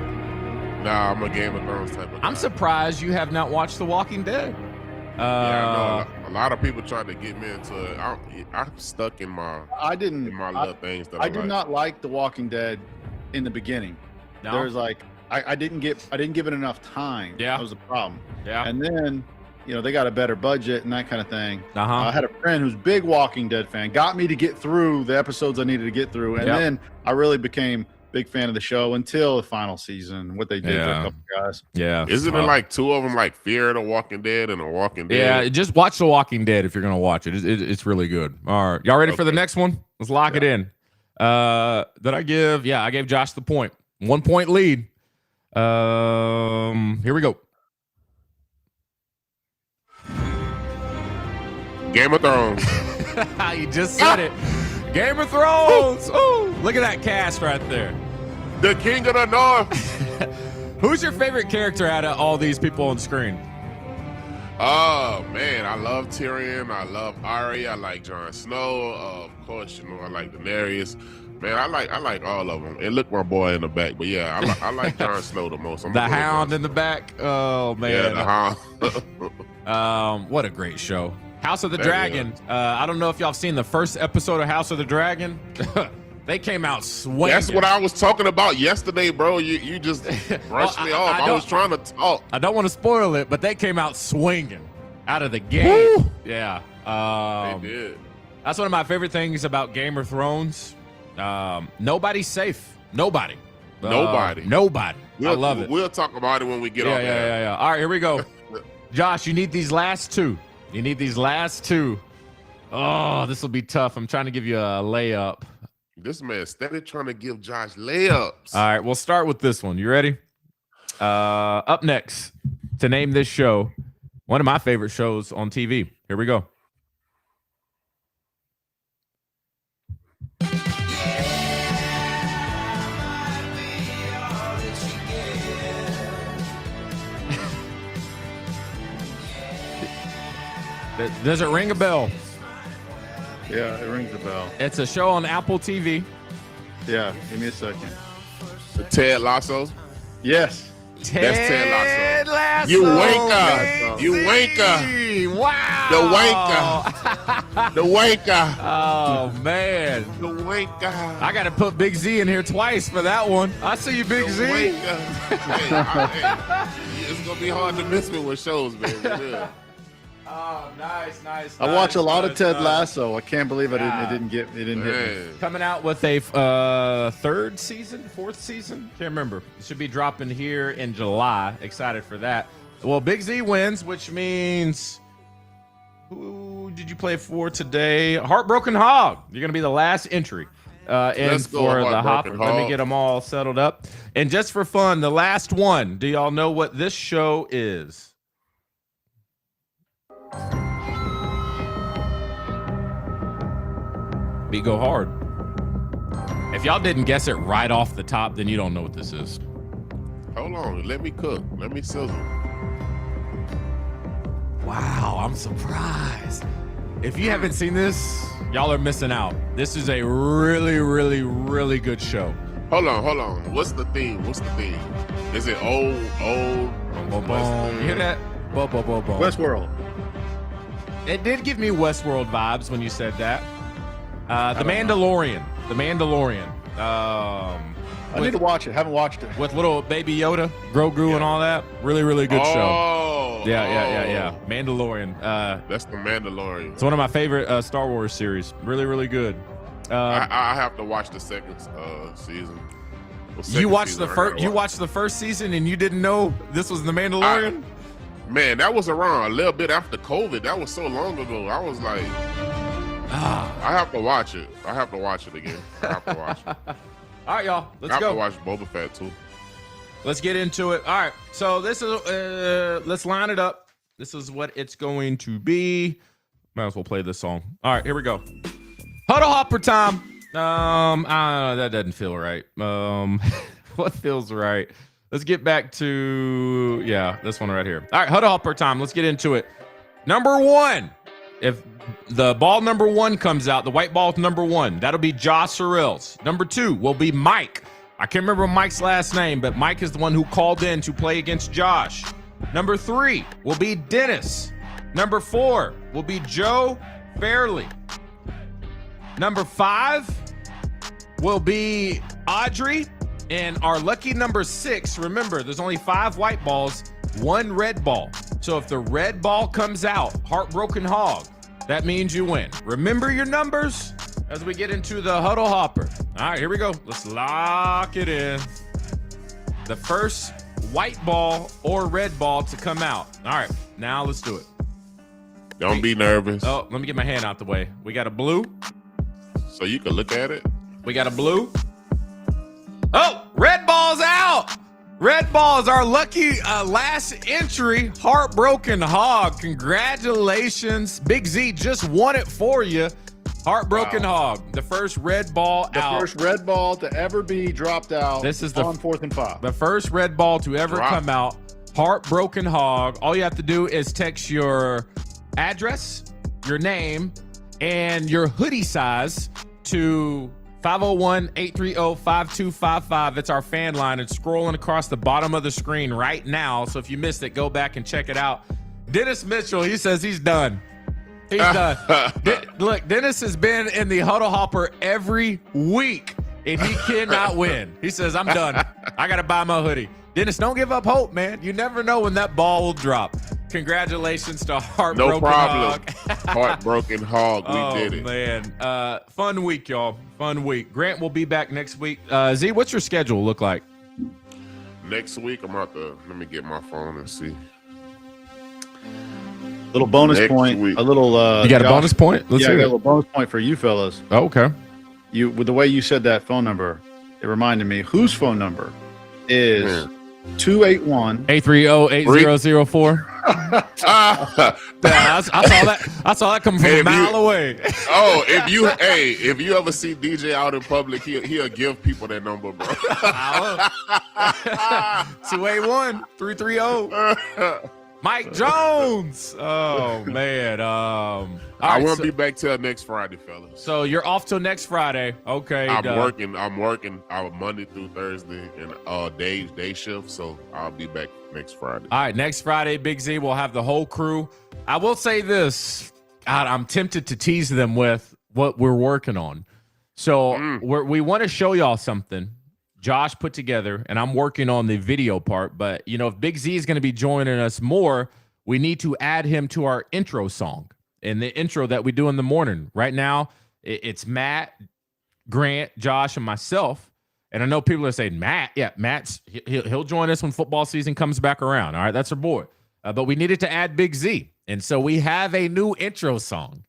Nah, I'm a Game of Thrones type of guy. I'm surprised you have not watched The Walking Dead. Yeah, I know. A lot of people trying to get me into it. I'm stuck in my little things that I do not like The Walking Dead in the begining. No? There was like I didn't give it enough time. Yeah. That was the problem. Yeah. And then, they got a better budget and that kind of thing. Uh-huh. I had a friend who's a big Walking Dead fan, got me to get through the episodes I needed to get through. And then I really became big fan of the show until the final season, what they did to a couple guys. Yeah. Isn't it like two of them, like Fear the Walking Dead and The Walking Dead? Yeah, just watch The Walking Dead if you're going to watch it. It's really good. All right. Y'all ready for the next one? Let's lock it in. Did I give? Yeah, I gave Josh the point. 1-point lead. Here we go. Game of Thrones. You just said it. Game of Thrones. Ooh, look at that cast right there. The King of the North. Who's your favorite character out of all these people on screen? Oh man, I love Tyrion. I love Arya. I like Jon Snow. Of course, I like Daenerys. Man, I like all of them. And look, my boy in the back. But yeah, I like Jon Snow the most. The Hound in the back. Oh man. Yeah, the Hound. What a great show. House of the Dragon. I don't know if y'all have seen the first episode of House of the Dragon. They came out swinging. That's what I was talking about yesterday, bro. You just brushed me off. I was trying to talk. I don't want to spoil it, but they came out swinging out of the gate. Woo! Yeah. They did. That's one of my favorite things about Game of Thrones. Nobody's safe. Nobody. Nobody. I love it. We'll talk about it when we get on there. Yeah. All right, here we go. Josh, you need these last two. Oh, this will be tough. I'm trying to give you a layup. This man steady trying to give Josh layups. All right, we'll start with this one. You ready? Up next, to name this show, one of my favorite shows on TV. Here we go. Does it ring a bell? Yeah, it rings a bell. It's a show on Apple TV. Yeah, give me a second. The Ted Lasso. Yes. That's Ted Lasso. You wanker. You wanker. Wow. The wanker. Oh, man. The wanker. I got to put Big Z in here twice for that one. I see you, Big Z. It's going to be hard to miss me with shows, man. Yeah. Oh, nice. I watch a lot of Ted Lasso. I can't believe it didn't hit me. Coming out with a fourth season? Can't remember. It should be dropping here in July. Excited for that. Well, Big Z wins, which means who did you play for today? Heartbroken Hog. You're going to be the last entry in for the Hopper. Let me get them all settled up. And just for fun, the last one. Do y'all know what this show is? Beat go hard. If y'all didn't guess it right off the top, then you don't know what this is. Hold on. Let me cook. Let me sizzle. Wow, I'm surprised. If you haven't seen this, y'all are missing out. This is a really, really, really good show. Hold on. What's the theme? Is it old? Boom, boom, boom. You hear that? Boom, boom, boom, boom. Westworld. It did give me Westworld vibes when you said that. The Mandalorian. I need to watch it. Haven't watched it. With little baby Yoda, Grogu, and all that. Really, really good show. Oh. Yeah. Mandalorian. That's the Mandalorian. It's one of my favorite Star Wars series. Really, really good. I have to watch the second season. You watched the first season and you didn't know this was the Mandalorian? Man, that was around a little bit after COVID. That was so long ago. I was like, I have to watch it. I have to watch it again. I have to watch it. All right, y'all. Let's I go. have to watch Boba Fett too. Let's get into it. All right. So this is let's line it up. This is what it's going to be. Might as well play this song. All right, here we go. Huddle hopper time. That doesn't feel right. What feels right? Let's get back to this one right here. All right, huddle hopper time. Let's get into it. Number 1. If the ball number 1 comes out, the white ball with number 1, that'll be Josh Sorrells. Number 2 will be Mike. I can't remember Mike's last name, but Mike is the one who called in to play against Josh. Number 3 will be Dennis. Number 4 will be Joe Fairley. Number 5 will be Audrey. And our lucky number 6, remember, there's only 5 white balls, 1 red ball. So if the red ball comes out, Heartbroken Hog, that means you win. Remember your numbers as we get into the huddle hopper. All right, here we go. Let's lock it in. The first white ball or red ball to come out. All right, now let's do it. Don't be nervous. Oh, let me get my hand out the way. We got a blue. So you can look at it. We got a blue. Oh, red ball's out. Red ball is our lucky last entry. Heartbroken Hog. Congratulations. Big Z just won it for you. Heartbroken Hog. The first red ball out. The first red ball to ever be dropped out. This is on 4th and 5. The first red ball to ever come out. Heartbroken Hog. All you have to do is text your address, your name, and your hoodie size to 501-830-5255. It's our fan line. It's scrolling across the bottom of the screen right now. So if you missed it, go back and check it out. Dennis Mitchell, he says he's done. He's done. Look, Dennis has been in the huddle hopper every week, and he cannot win. He says, I'm done. I got to buy my hoodie. Dennis, don't give up hope, man. You never know when that ball will drop. Congratulations to Heartbroken No problem. Hog. Heartbroken Hog. We did it. Man. Fun week, y'all. Fun week. Grant will be back next week. Z, what's your schedule look like? Next week, I'm about to, let me get my phone and see. Little bonus Next point. week. A little. You got a bonus point? Let's I got hear a it. little bonus point for you fellas. Oh, okay. With the way you said that phone number, it reminded me whose phone number is 281 830-8004. I saw that coming from a mile away. Oh, if you ever see DJ out in public, he'll give people that number, bro. 281-330. Mike Jones. Oh man. I won't be back till next Friday, fellas. So you're off till next Friday. Okay. I'm working Monday through Thursday and day shift, so I'll be back next Friday. All right, next Friday, Big Z will have the whole crew. I will say this. God, I'm tempted to tease them with what we're working on. So we want to show y'all something Josh put together, and I'm working on the video part. But, if Big Z is going to be joining us more, we need to add him to our intro song and the intro that we do in the morning. Right now, it's Matt, Grant, Josh, and myself. And I know people are saying, Matt, he'll join us when football season comes back around. All right, that's our boy. But we needed to add Big Z. And so we have a new intro song.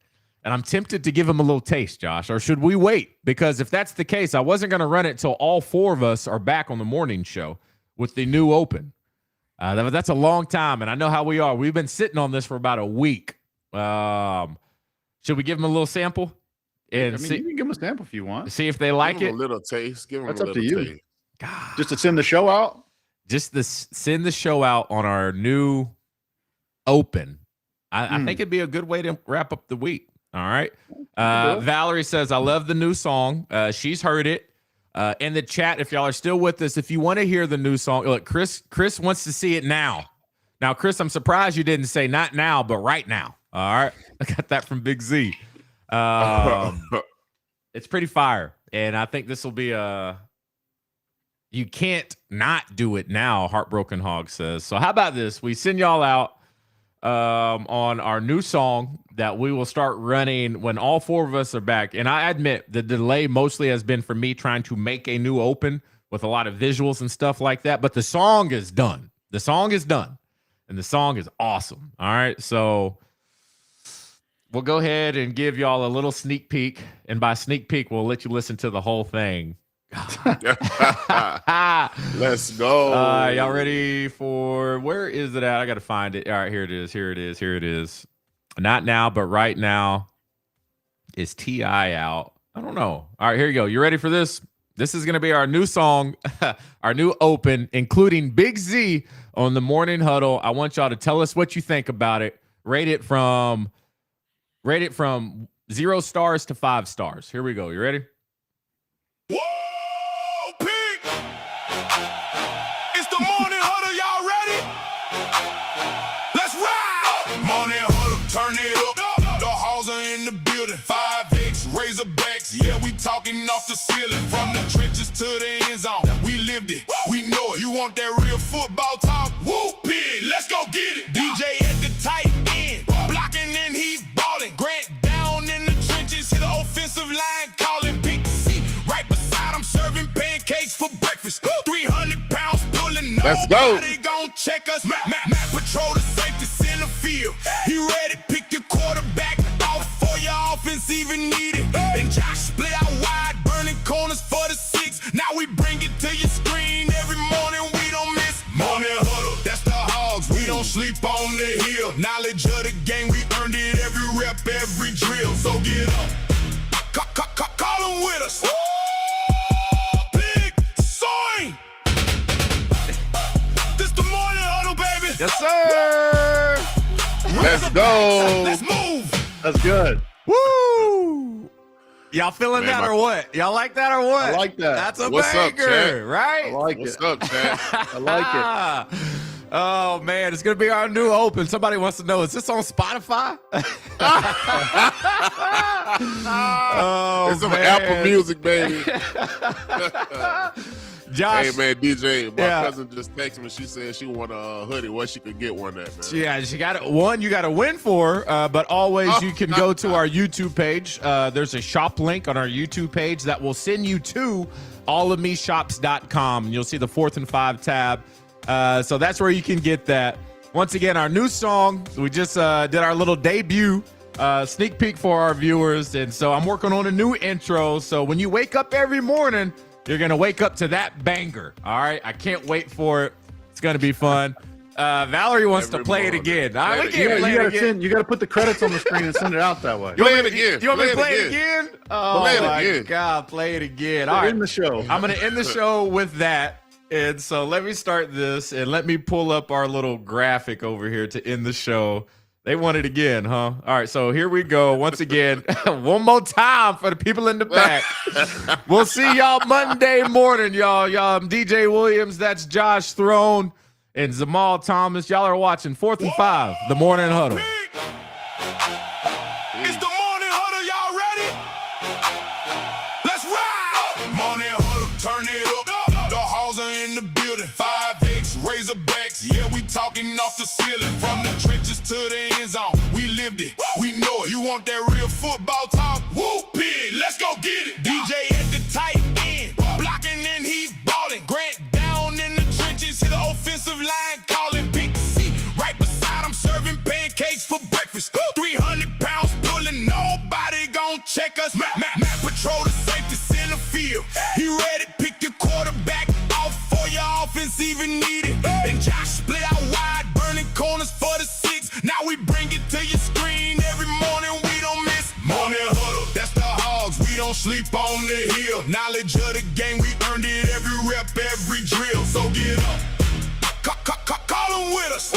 And I'm tempted to give him a little taste, Josh. Or should we wait? Because if that's the case, I wasn't going to run it till all 4 of us are back on the morning show with the new open. That's a long time, and I know how we are. We've been sitting on this for about a week. Should we give him a little sample? And you can give them a sample if you want. See if they like Give it. him a little taste. Give him That's a up to little you. taste. God. Just to send the show out? Just send the show out on our new open. I think it'd be a good way to wrap up the week. All right. Valerie says, I love the new song. She's heard it. In the chat, if y'all are still with us, if you want to hear the new song, look, Chris wants to see it now. Now, Chris, I'm surprised you didn't say not now, but right now. All right. I got that from Big Z. It's pretty fire. And I think this will be you can't not do it now, Heartbroken Hog says. So how about this? We send y'all out on our new song that we will start running when all 4 of us are back. And I admit the delay mostly has been for me trying to make a new open with a lot of visuals and stuff like that. But the song is done. The song is done. And the song is awesome. All right. So we'll go ahead and give y'all a little sneak peek. And by sneak peek, we'll let you listen to the whole thing. Let's go. Y'all ready for, where is it at? I got to find it. All right, here it is. Here it is. Here it is. Not now, but right now. Is T.I. out? I don't know. All right, here you go. You ready for this? This is going to be our new song, our new open, including Big Z on the Morning Huddle. I want y'all to tell us what you think about it. Rate it from 0 stars to 5 stars. Here we go. You ready? Whoa, pig! It's the Morning Huddle, y'all ready? Let's ride! Morning Huddle, turn it up. The halls are in the building. 5X, Razorbacks, yeah, we talking off the ceiling. From the trenches to the end zone, we lived it, we know it. You want that real football talk? Woo, pig, let's go get it. DJ at the tight end, blocking and he's balling. Grant down in the trenches, hit the offensive line, calling big C. Right beside him, serving pancakes for breakfast. 300 pounds pulling. Let's go. Nobody gon' check us. Matt patrol the safety center field. He ready, pick your quarterback off for your offense even needed. And Josh split out wide, burning corners for the 6. Now we bring it to your screen every morning. We don't miss Morning Huddle. That's the Hogs. We don't sleep on the hill. Knowledge of the game, we earned it every rep, every drill. So get up. Call them with us. Big soin. This the Morning Huddle, baby. Yes, sir. Let's go. Let's move. That's good. Woo! Y'all feeling Man, that or what? Y'all like that or what? I like that. That's a What's up, banger, Chad? right? I like What's it. up, Chad? I like it. Oh man, it's gonna be our new open. Somebody wants to know: is this on Spotify? Oh, It's on man. Apple Music, baby. Josh, Hey, man, DJ, my Yeah. cousin just texted me. She said she want a hoodie. Where she could get one at, man? yeah, she got one. You got to win for, but always you can go to our YouTube page. There's a shop link on our YouTube page that will send you to allofmeshops.com. And you'll see the 4th and 5 tab. So that's where you can get that. Once again, our new song. We just did our little debut sneak peek for our viewers, and so I'm working on a new intro. So when you wake up every morning, you're gonna wake up to that banger. All right, I can't wait for it. It's gonna be fun. Valerie wants to Every play it morning. again. All right, we Play it can't again. play You it gotta again. you gotta put the credits on the screen and send it out that way. Play it again. You want me to play it again? Oh Play it my again. God, play it again. All right, In the show. I'm going to end the show with that. And so let me start this and let me pull up our little graphic over here to end the show. They want it again, huh? All right, so here we go. Once again, one more time for the people in the back. We'll see y'all Monday morning, y'all. I'm DJ Williams. That's Josh Throne and Zamal Thomas. Y'all are watching 4th and 5, the Morning Huddle. Big. It's the Morning Huddle, y'all ready? Let's ride! Morning Huddle, turn it up. The halls are in the building. 5X, Razorbacks, yeah, we talking off the ceiling. From the trenches to the end zone, we lived it, we know it. You want that real football talk? Woo, pig, let's go get it. DJ at the tight end, blocking and he's balling. Grant down in the trenches, hit the offensive line, calling big C. Right beside him, serving pancakes for breakfast. 300 pounds pulling, nobody gon' check us. Matt patrol the safety center field. He ready, pick your quarterback off for your offense even needed. And Josh split out wide, burning corners for the 6. Now we bring it to your screen every morning. We don't miss Morning Huddle. That's the Hogs. We don't sleep on the hill. Knowledge of the game, we earned it every rep, every drill. So get up. Call them with us.